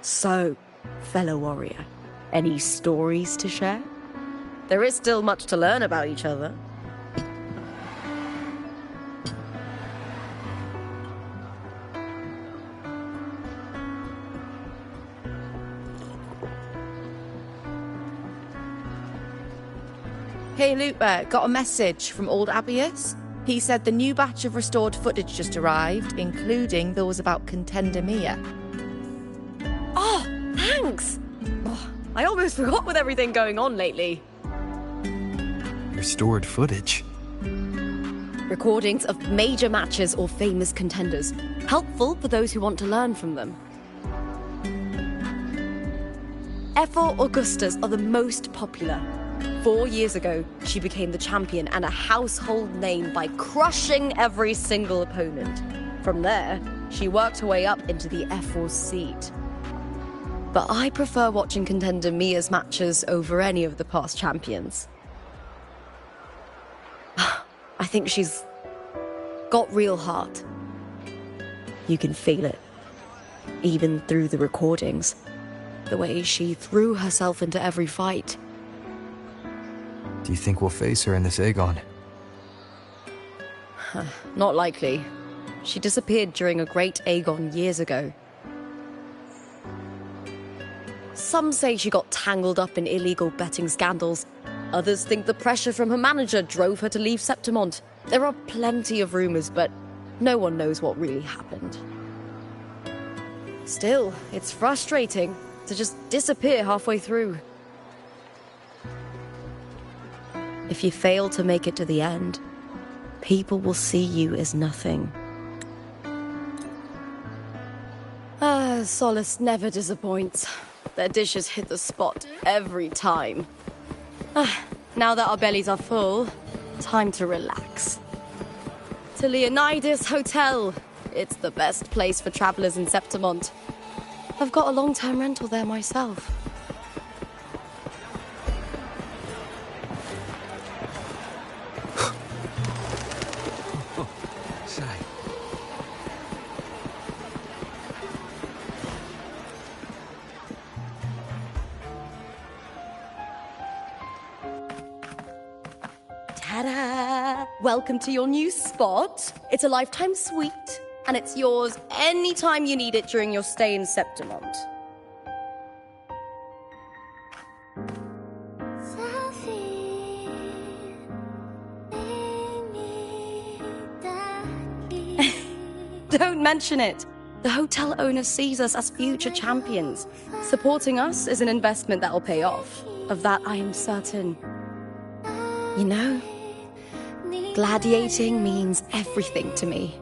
So, fellow warrior, any stories to share? There is still much to learn about each other. Hey Lupa, got a message from old Abius. He said the new batch of restored footage just arrived, including those about Contender Mia. Oh, thanks! Oh, I almost forgot with everything going on lately. Restored footage? Recordings of major matches or famous contenders. Helpful for those who want to learn from them. Ephor Augustas are the most popular. 4 years ago, she became the champion and a household name by crushing every single opponent. From there, she worked her way up into the Ephor seat. But I prefer watching Contender Mia's matches over any of the past champions. I think she's got real heart. You can feel it, even through the recordings. The way she threw herself into every fight. Do you think we'll face her in this Aegon? Not likely. She disappeared during a great Aegon years ago. Some say she got tangled up in illegal betting scandals. Others think the pressure from her manager drove her to leave Septimont. There are plenty of rumors, but no one knows what really happened. Still, it's frustrating to just disappear halfway through. If you fail to make it to the end, people will see you as nothing. Solace never disappoints. Their dishes hit the spot every time. Now that our bellies are full, time to relax. To Leonidas Hotel. It's the best place for travelers in Septimont. I've got a long-term rental there myself. Ta-da! Welcome to your new spot. It's a lifetime suite, and it's yours anytime you need it during your stay in Septimont. Don't mention it. The hotel owner sees us as future champions. Supporting us is an investment that'll pay off. Of that, I am certain. You know, gladiating means everything to me.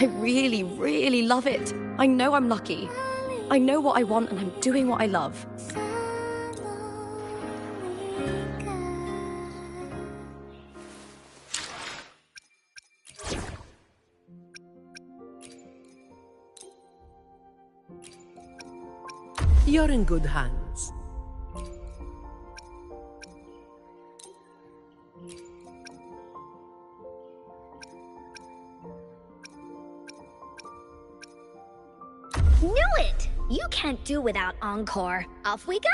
I really, really love it. I know I'm lucky. I know what I want and I'm doing what I love. You're in good hands. Knew it! You can't do without encore. Off we go!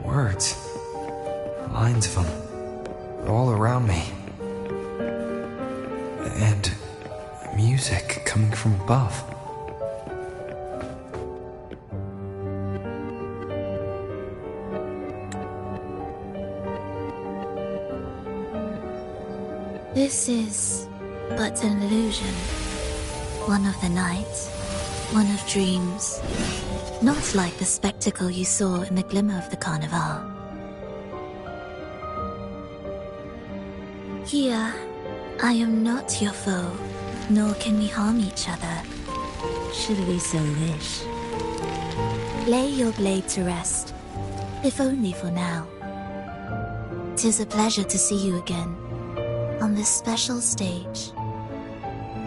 Words. Lines of them. All around me. And music coming from above. This is but an illusion. One of the nights, one of dreams. Not like the spectacle you saw in the glimmer of the Carnival. Here, I am not your foe, nor can we harm each other, should we so wish. Lay your blade to rest, if only for now. 'Tis a pleasure to see you again. on this special stage.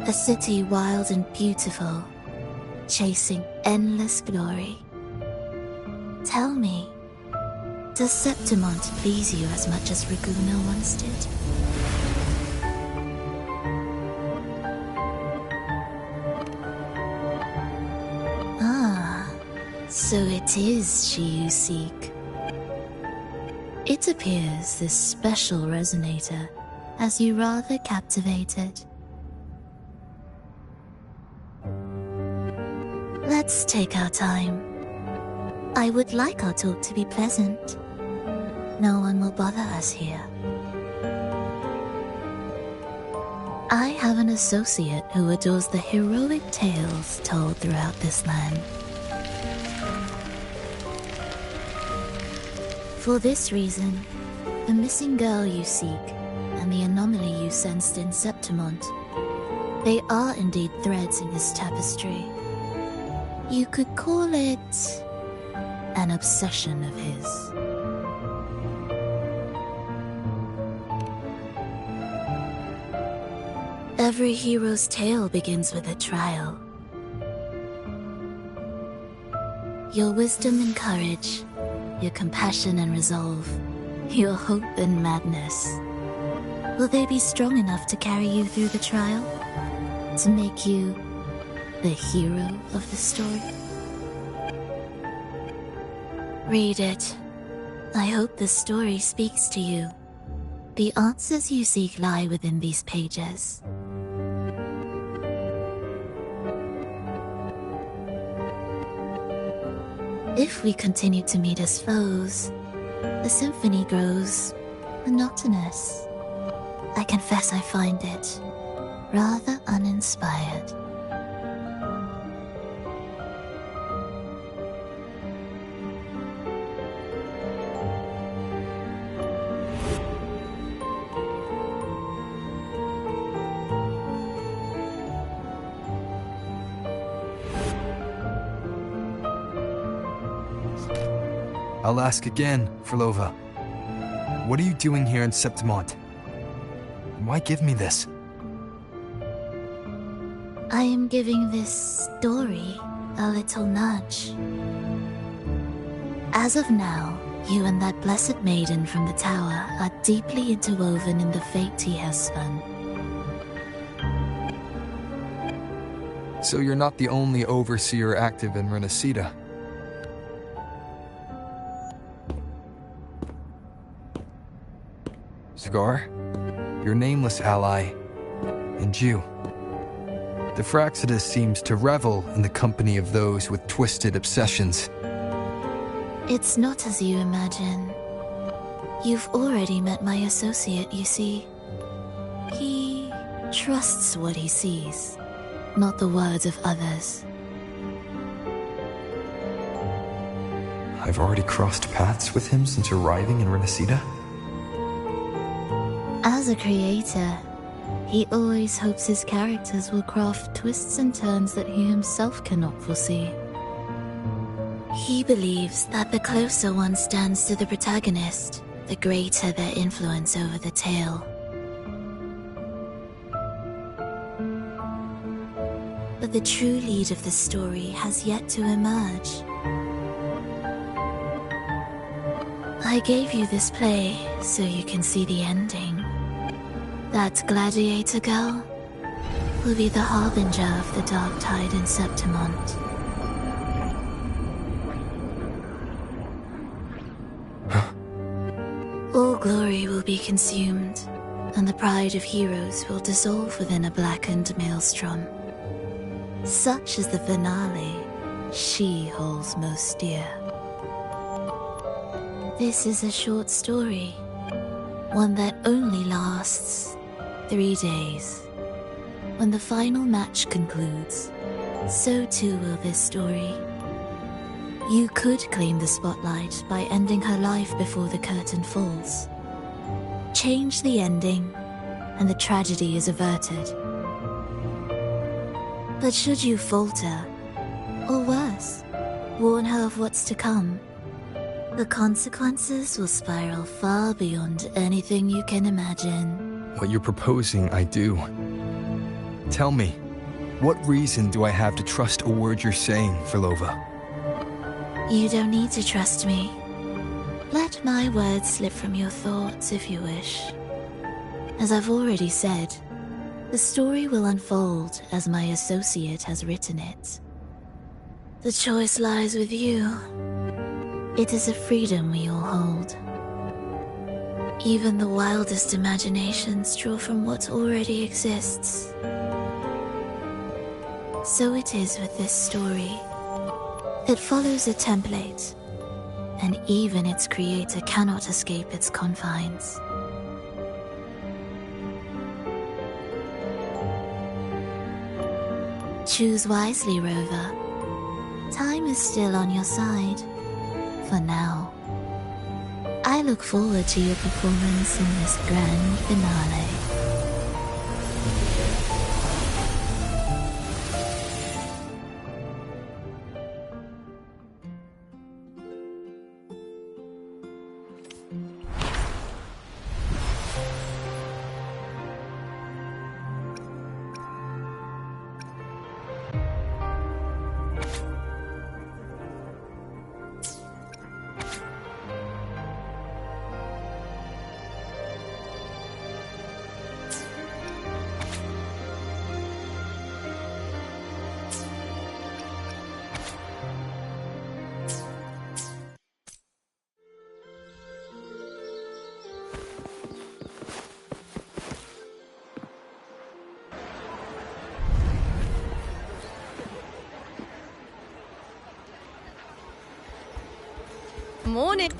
A city wild and beautiful, chasing endless glory. Tell me, does Septimont please you as much as Raguna once did? Ah, so it is she you seek. It appears this special resonator has you rather captivated. Let's take our time. I would like our talk to be pleasant. No one will bother us here. I have an associate who adores the heroic tales told throughout this land. For this reason, the missing girl you seek and the anomaly you sensed in Septimont, they are indeed threads in this tapestry. You could call it an obsession of his. Every hero's tale begins with a trial. Your wisdom and courage, your compassion and resolve, your hope and madness. Will they be strong enough to carry you through the trial? To make you the hero of the story? Read it. I hope the story speaks to you. The answers you seek lie within these pages. If we continue to meet as foes, the symphony grows monotonous. I confess I find it rather uninspired. I'll ask again, Frolova. What are you doing here in Septimont? Why give me this? I am giving this story a little nudge. As of now, you and that blessed maiden from the tower are deeply interwoven in the fate he has spun. So you're not the only overseer active in Renacida. Scar, your nameless ally, and you. The Fraxidus seems to revel in the company of those with twisted obsessions. It's not as you imagine. You've already met my associate, you see. He trusts what he sees, not the words of others. I've already crossed paths with him since arriving in Renacida. As a creator, he always hopes his characters will craft twists and turns that he himself cannot foresee. He believes that the closer one stands to the protagonist, the greater their influence over the tale. But the true lead of the story has yet to emerge. I gave you this play so you can see the ending. That gladiator girl will be the harbinger of the dark tide in Septimont. All glory will be consumed, and the pride of heroes will dissolve within a blackened maelstrom. Such is the finale she holds most dear. This is a short story, one that only lasts 3 days. When the final match concludes, so too will this story. You could claim the spotlight by ending her life before the curtain falls. Change the ending, and the tragedy is averted. But should you falter, or worse, warn her of what's to come, the consequences will spiral far beyond anything you can imagine. What you're proposing, I do. Tell me, what reason do I have to trust a word you're saying, Vilova? You don't need to trust me. Let my words slip from your thoughts if you wish. As I've already said, the story will unfold as my associate has written it. The choice lies with you. It is a freedom we all hold. Even the wildest imaginations draw from what already exists. So it is with this story. It follows a template, and even its creator cannot escape its confines. Choose wisely, Rover. Time is still on your side. For now. I look forward to your performance in this grand finale. Morning.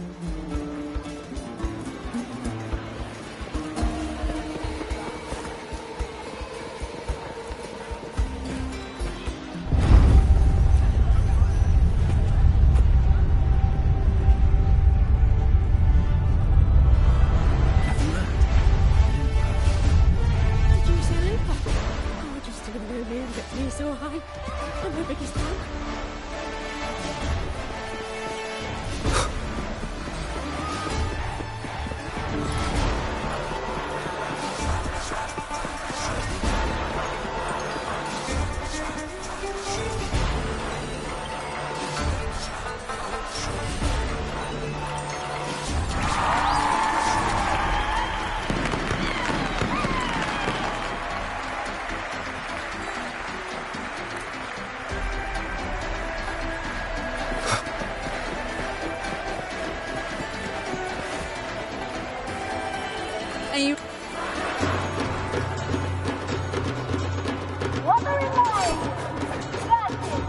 Wuthering Waves! That is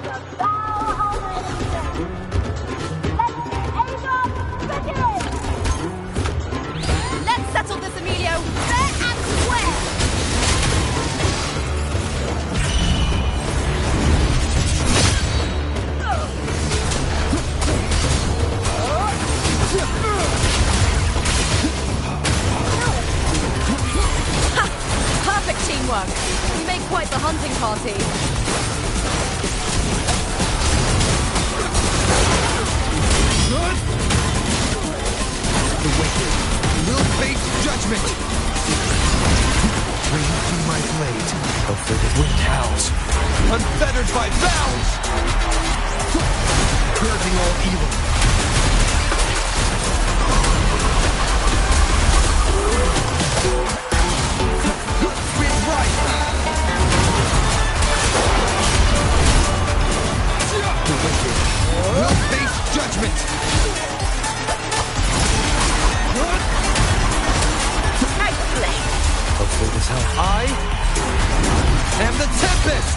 the bow of the legion! Let the Aegon begin! Let's settle this, Emilio! Fair and square! Perfect teamwork. We make quite the hunting party. The wicked will face judgment! Trained through my blade, afflicted with cows, unfettered by bounds! Curbing all evil. The wicked will face judgment! Hopefully this helps. I am the Tempest!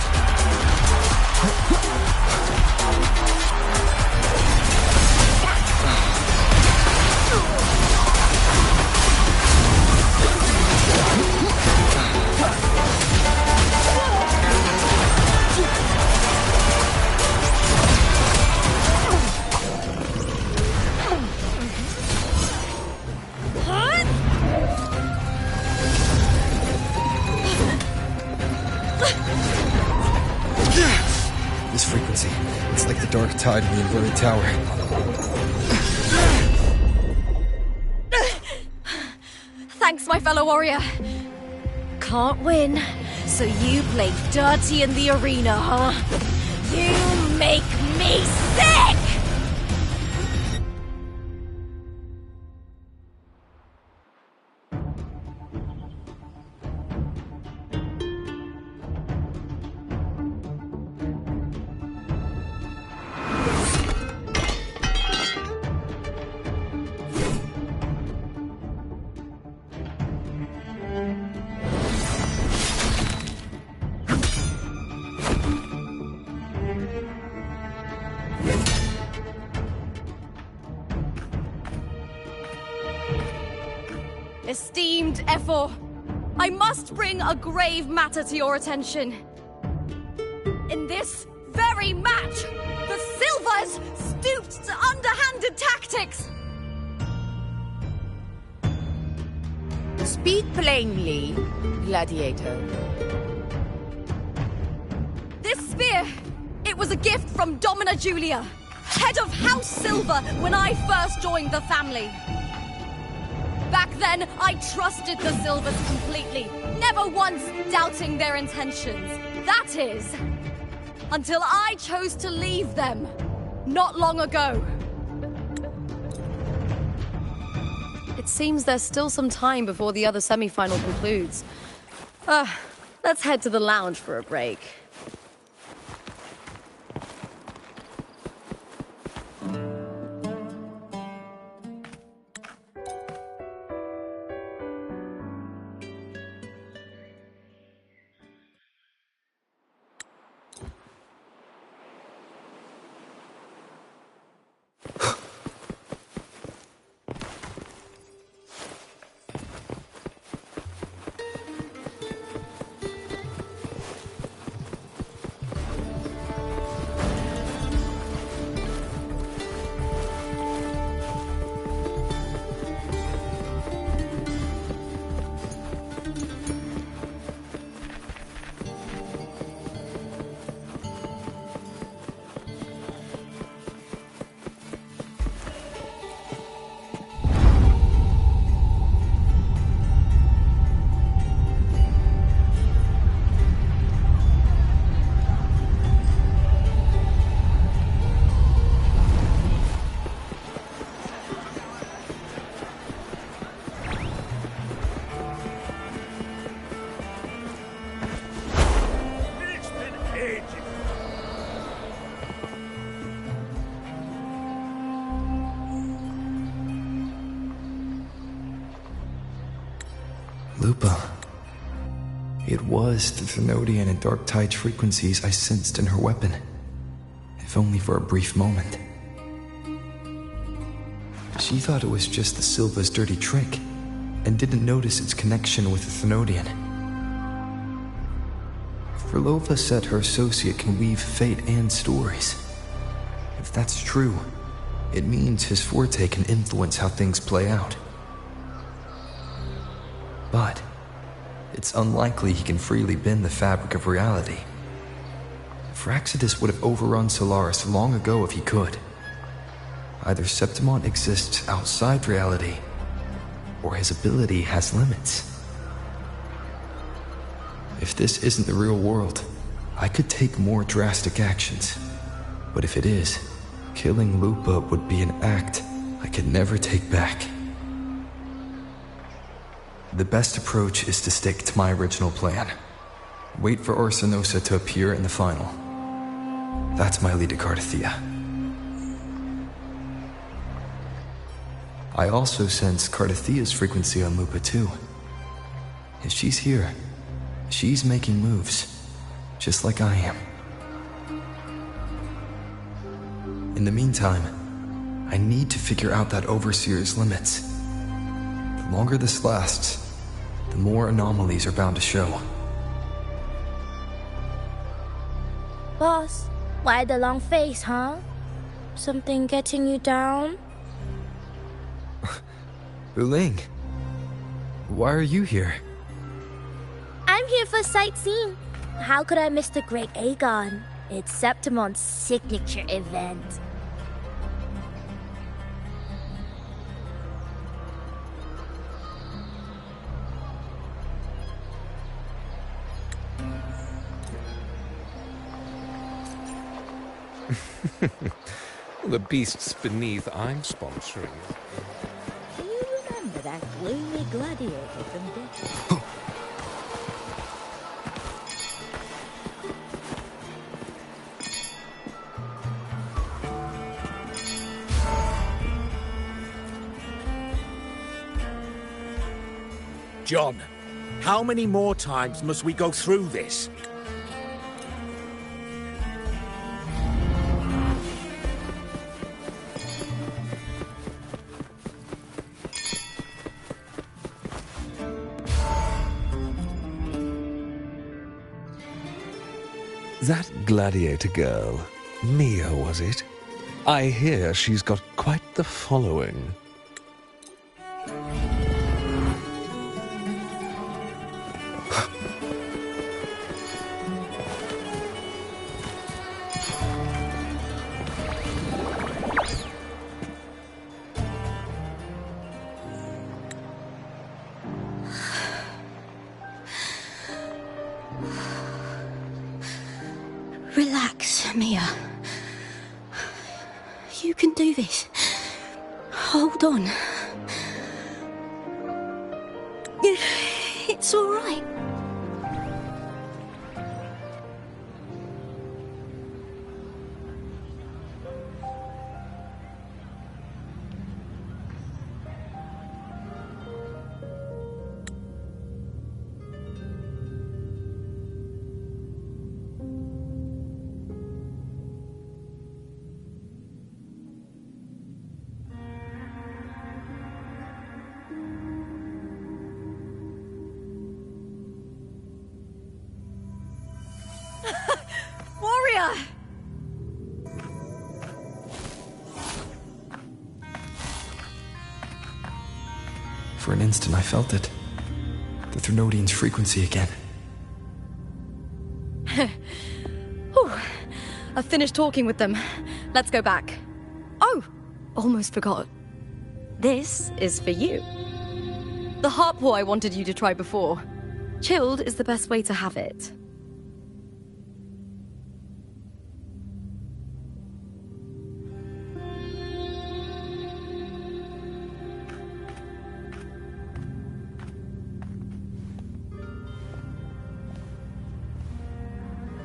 This frequency, it's like the dark tide in the inverted tower. Thanks, my my fellow warrior. Can't win, so you play dirty in the arena, huh? You make me sick! Esteemed Ephor, I must bring a grave matter to your attention. In this very match, the Silvers stooped to underhanded tactics. Speak plainly, Gladiator. This spear, it was a gift from Domina Julia, head of House Silver when I first joined the family. Back then, I trusted the Silvers completely, never once doubting their intentions. That is, until I chose to leave them, not long ago. It seems there's still some time before the other semi-final concludes. Let's head to the lounge for a break. Lupa. It was the Thenodian and Dark Tide's frequencies I sensed in her weapon, if only for a brief moment. She thought it was just the Silva's dirty trick, and didn't notice its connection with the Thenodian. Frolova said her associate can weave fate and stories. If that's true, it means his forte can influence how things play out. But it's unlikely he can freely bend the fabric of reality. Fraxidus would have overrun Solaris long ago if he could. Either Septimon exists outside reality, or his ability has limits. If this isn't the real world, I could take more drastic actions. But if it is, killing Lupa would be an act I could never take back. The best approach is to stick to my original plan. Wait for Arsenosa to appear in the final. That's my lead to Cardathia. I also sense Cardathia's frequency on Lupa too. If she's here, she's making moves, just like I am. In the meantime, I need to figure out that Overseer's limits. The longer this lasts, the more anomalies are bound to show. Boss, why the long face, huh? Something getting you down? Buling, why are you here? I'm here for sightseeing. How could I miss the Great Aegon? It's Septimon's signature event. The beasts beneath I'm sponsoring. Do you remember that gloomy gladiator from Death? John, how many more times must we go through this? That gladiator girl, Mia, was it? I hear she's got quite the following. Relax, Mia. You can do this. Hold on. It's all right. Warrior! For an instant, I felt it. The Threnodian's frequency again. Whew. I've finished talking with them. Let's go back. Oh, almost forgot. This is for you. The harp war I wanted you to try before. Chilled is the best way to have it.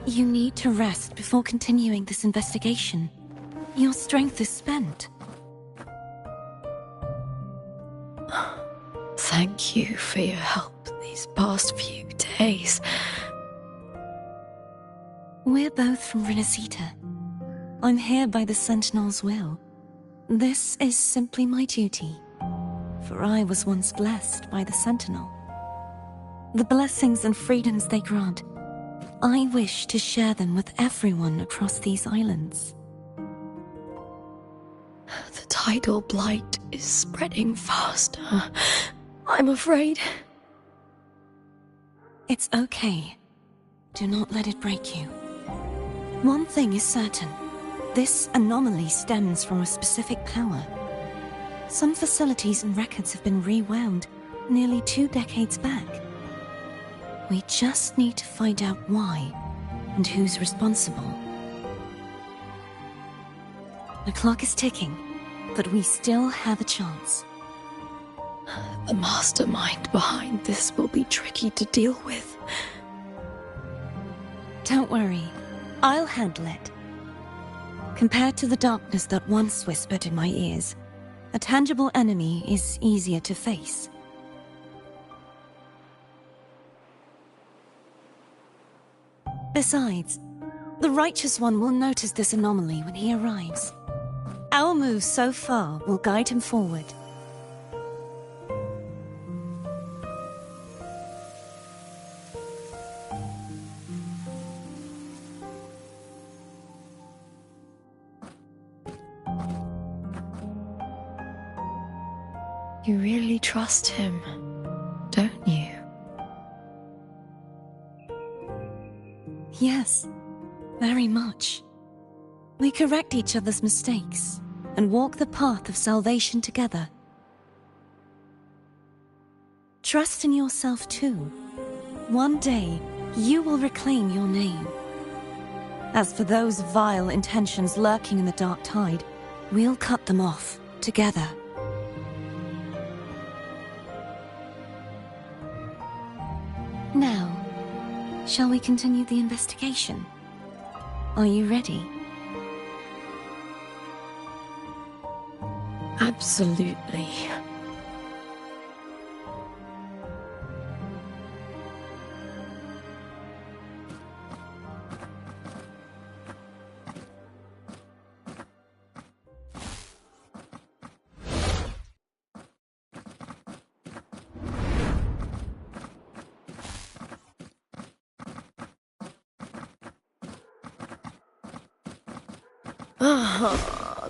You need to rest before continuing this investigation. Your strength is spent. Thank you for your help these past few days. We're both from Renacita. I'm here by the Sentinel's will. This is simply my duty, for I was once blessed by the Sentinel. The blessings and freedoms they grant, I wish to share them with everyone across these islands. The tidal blight is spreading faster. I'm afraid. It's okay. Do not let it break you. One thing is certain. This anomaly stems from a specific power. Some facilities and records have been rewound nearly 2 decades back. We just need to find out why and who's responsible. The clock is ticking, but we still have a chance. The mastermind behind this will be tricky to deal with. Don't worry, I'll handle it. Compared to the darkness that once whispered in my ears, a tangible enemy is easier to face. Besides, the Righteous One will notice this anomaly when he arrives. Our moves so far will guide him forward. You really trust him, don't you? Yes, very much. We correct each other's mistakes and walk the path of salvation together. Trust in yourself too. One day, you will reclaim your name. As for those vile intentions lurking in the dark tide, we'll cut them off, together. Now, shall we continue the investigation? Are you ready? Absolutely.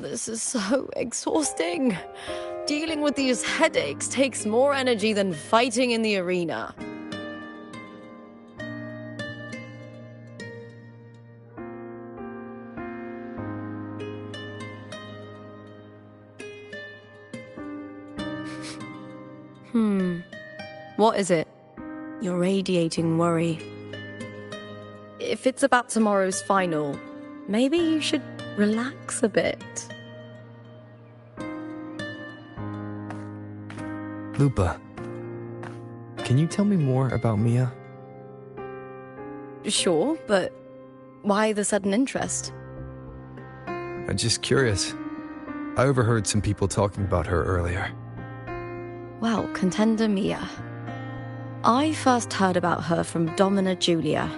This is so exhausting. Dealing with these headaches takes more energy than fighting in the arena. What is it? You're radiating worry. If it's about tomorrow's final, maybe you should relax a bit. Lupa, can you tell me more about Mia? Sure, but why the sudden interest? I'm just curious. I overheard some people talking about her earlier. Well, contender Mia. I first heard about her from Domina Julia.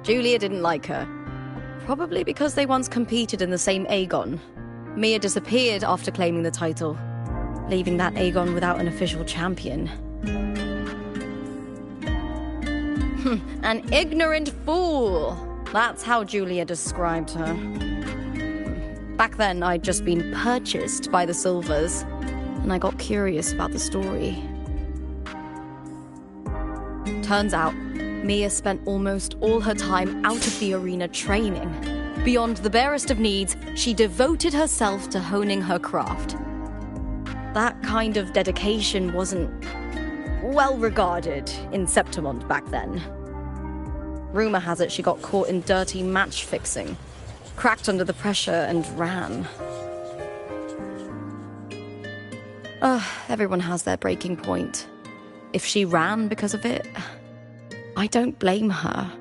Julia didn't like her. Probably because they once competed in the same Aegon. Mia disappeared after claiming the title, leaving that Aegon without an official champion. An ignorant fool! That's how Julia described her. Back then, I'd just been purchased by the Silvers, and I got curious about the story. Turns out, Mia spent almost all her time out of the arena training. Beyond the barest of needs, she devoted herself to honing her craft. That kind of dedication wasn't well regarded in Septimont back then. Rumor has it she got caught in dirty match fixing, cracked under the pressure and ran. Everyone has their breaking point. If she ran because of it, I don't blame her.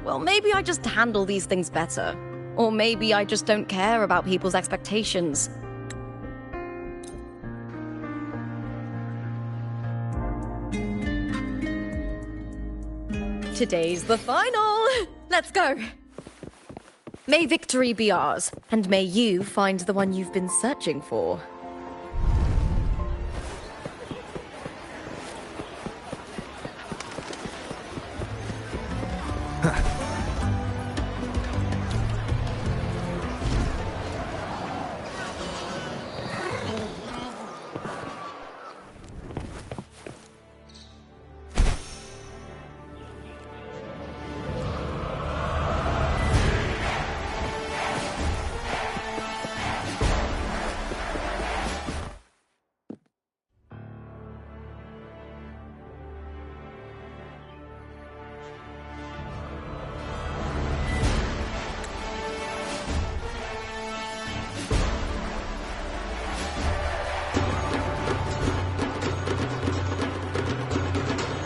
Well, maybe I just handle these things better. Or maybe I just don't care about people's expectations. Today's the final! Let's go! May victory be ours, and may you find the one you've been searching for.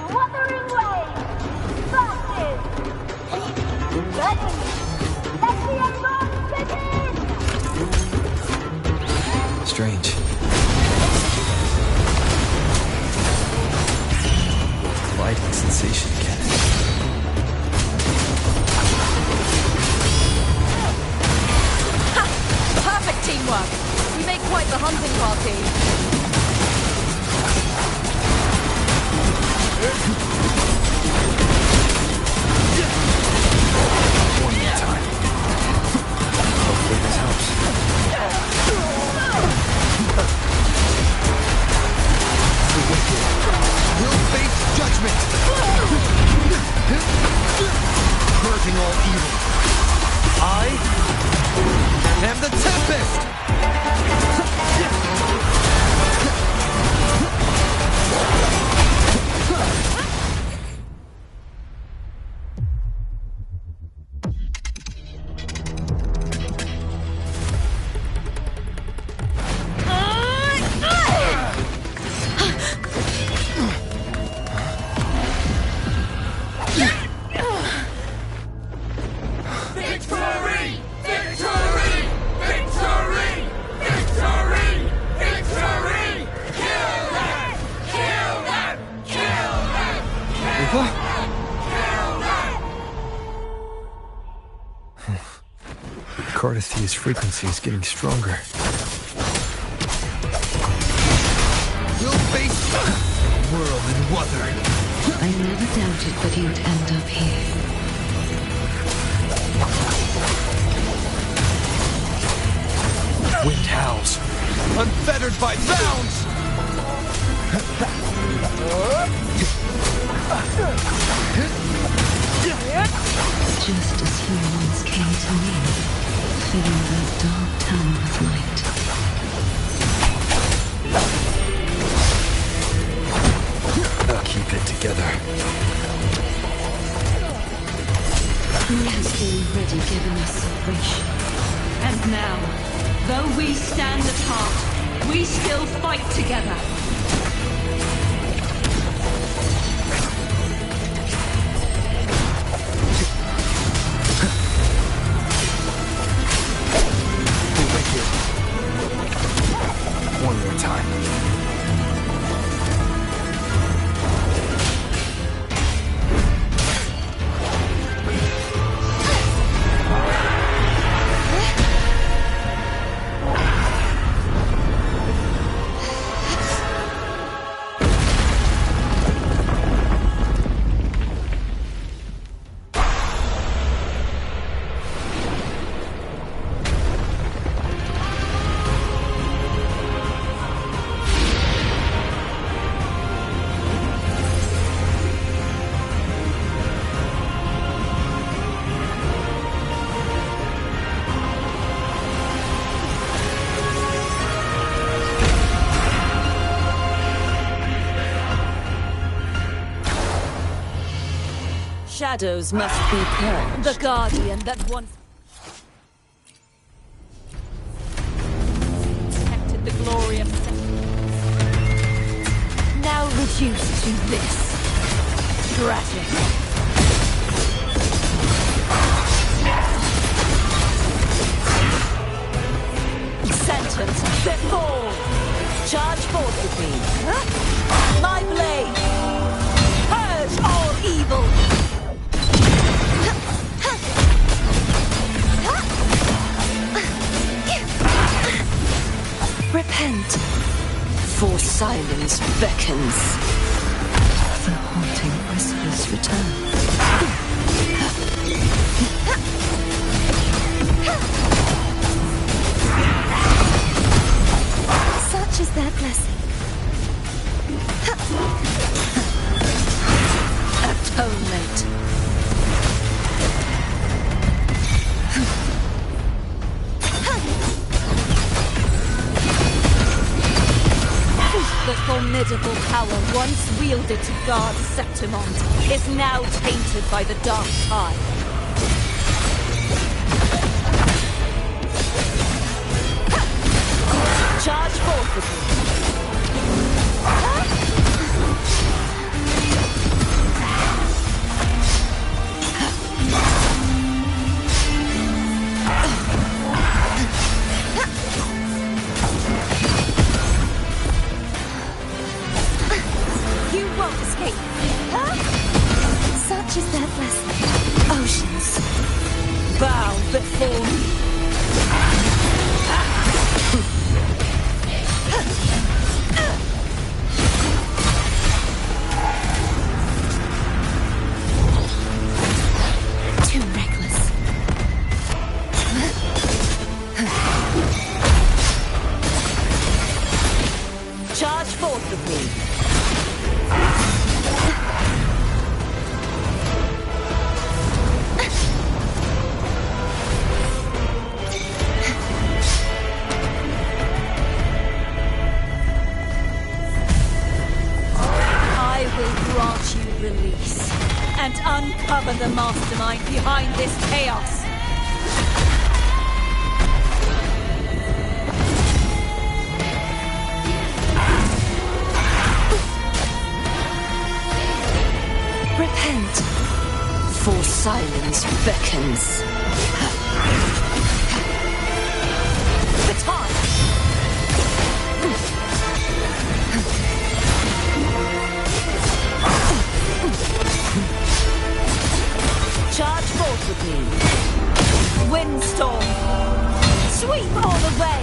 Wuthering Waves versus... Ready! Let the advance begin! Strange. Gliding sensation again. Perfect teamwork! We make quite the hunting party. One more time. Hopefully this helps. The wicked will face judgment. Purging all evil. I am the Tempest! Victory! Victory! Victory! Victory! Victory! Kill them! Kill them! Kill them! Eva? Cardithia's frequency is getting stronger. You'll face Whirl and Wuthering. I never doubted that you'd end up here. Wind howls, unfettered by bounds! Just as you once came to me, filling that dark town with light. I'll keep it together. He has already given us a wish. And now, though we stand apart, we still fight together. The wicked. One more time. Shadows must be purged. The guardian that once protected the glorious now reduced to this. Tragic. it fall! Charge forth with me. My blade! Purge all evil! Repent, For silence beckons. the haunting whispers return. Such is their blessing. Atonement. The formidable power once wielded to guard Septimont is now tainted by the dark tide. Charge forth with me. You won't escape. Such is their blessing. Oceans, bow before me. Too reckless. Charge forth with me. I will grant you release and uncover the mastermind behind this chaos. Repent, For silence beckons. Baton! Charge forth with me. Windstorm! Sweep all the way!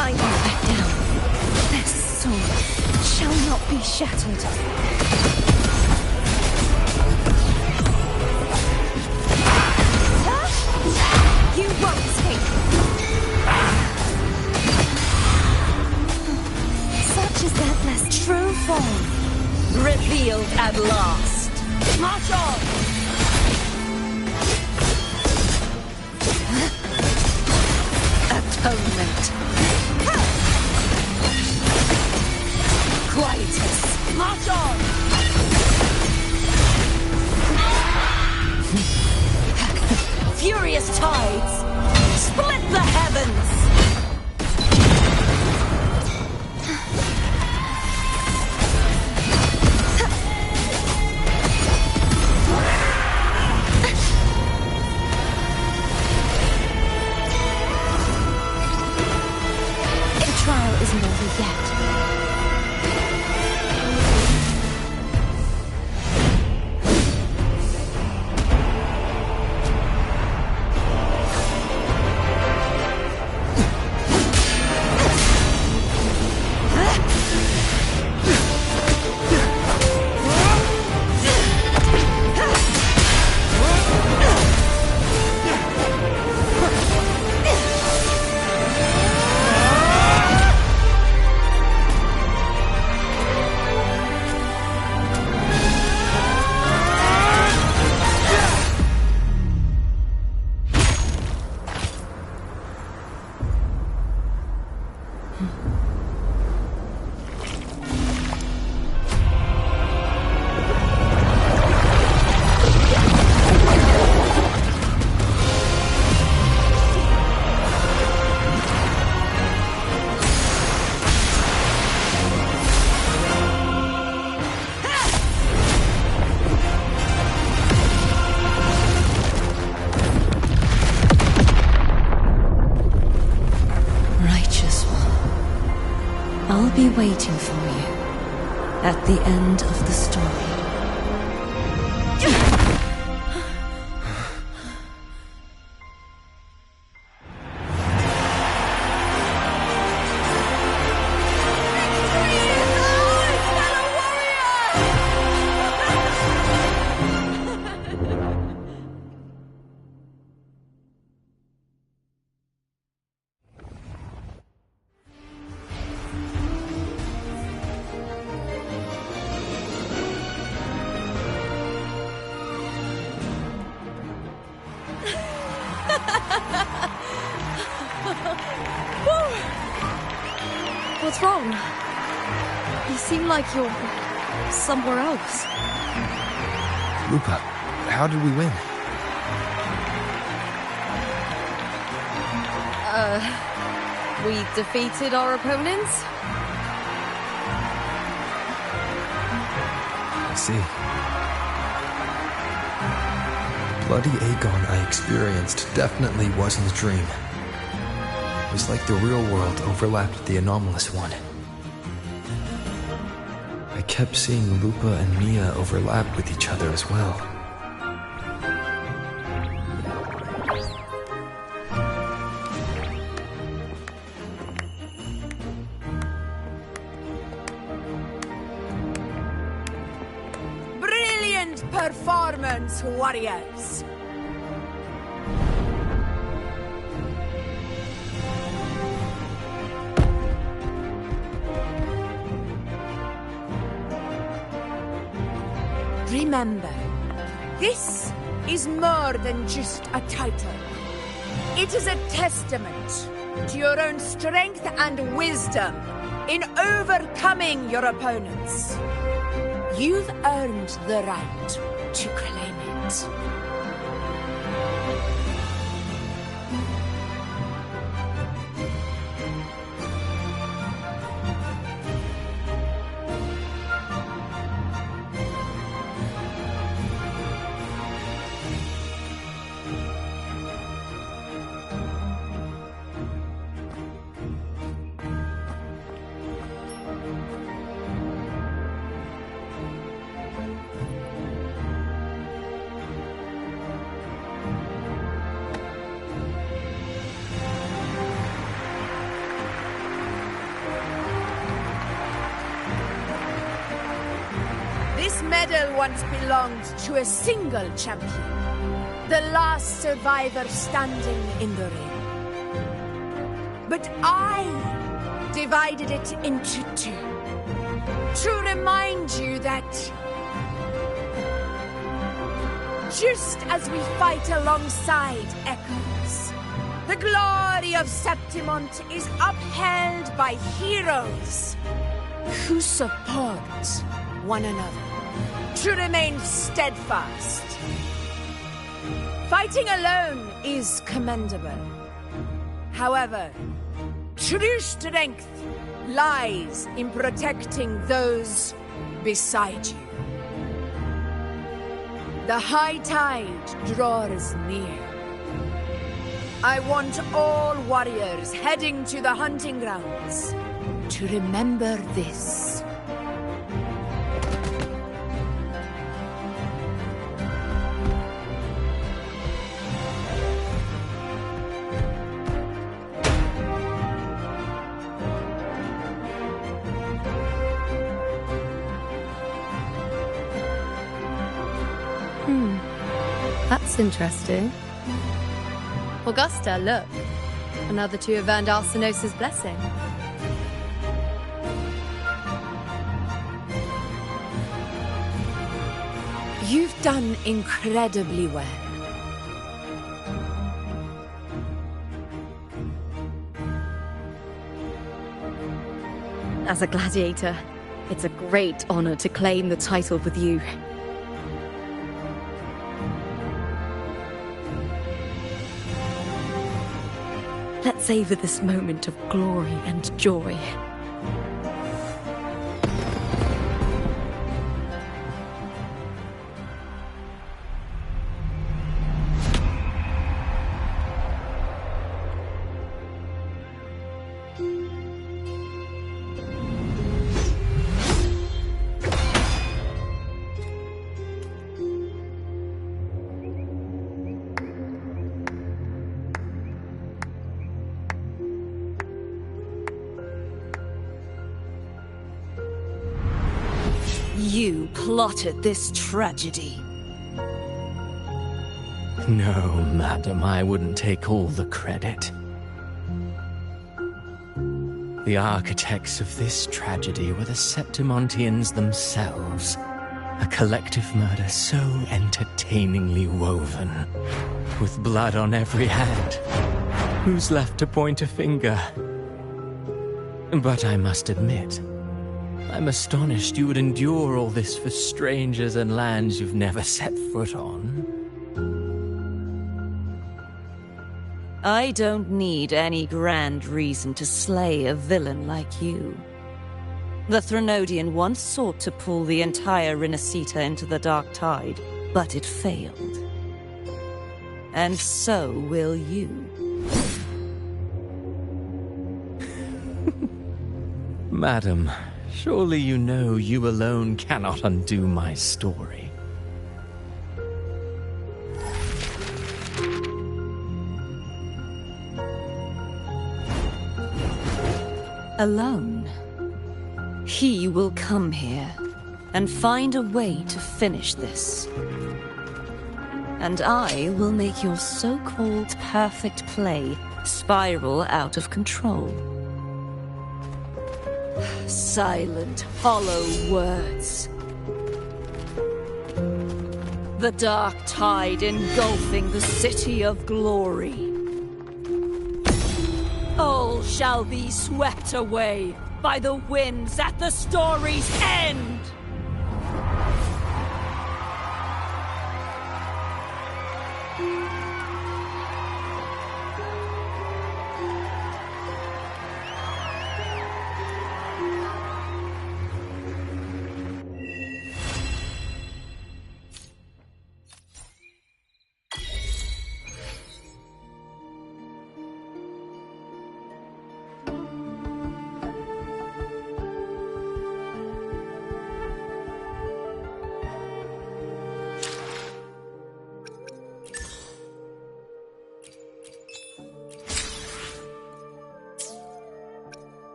I won't back down. Their soul shall not be shattered. You won't escape! Such is their blessing. True form, revealed at last. March on! Atonement. Quietus. March on! Furious tides, split the heavens! The trial isn't over yet. I'll be waiting for you at the end of the story. What's wrong? You seem like you're somewhere else. Lupa, how did we win? We defeated our opponents? I see. Bloody Aegon I experienced definitely wasn't a dream. It was like the real world overlapped with the anomalous one. I kept seeing Lupa and Mia overlap with each other as well. Brilliant performance, warriors! Remember, this is more than just a title. It is a testament to your own strength and wisdom in overcoming your opponents. You've earned the right to claim it. This medal once belonged to a single champion, the last survivor standing in the ring. But I divided it into two, to remind you that just as we fight alongside echoes, the glory of Septimont is upheld by heroes who support one another, to remain steadfast. Fighting alone is commendable. However, true strength lies in protecting those beside you. The high tide draws near. I want all warriors heading to the hunting grounds to remember this. That's interesting. Augusta, look. Another two have earned Arsenos's blessing. You've done incredibly well. As a gladiator, it's a great honor to claim the title with you. Let's savor this moment of glory and joy. You plotted this tragedy. No, madam, I wouldn't take all the credit. The architects of this tragedy were the Septimontians themselves. A collective murder so entertainingly woven, with blood on every hand. Who's left to point a finger? But I must admit, I'm astonished you would endure all this for strangers and lands you've never set foot on. I don't need any grand reason to slay a villain like you. The Threnodian once sought to pull the entire Rinascita into the Dark Tide, but it failed. And so will you. Madam, surely you know you alone cannot undo my story. Alone. He will come here and find a way to finish this. And I will make your so-called perfect play spiral out of control. Silent, hollow words. The dark tide engulfing the city of glory. All shall be swept away by the winds at the story's end!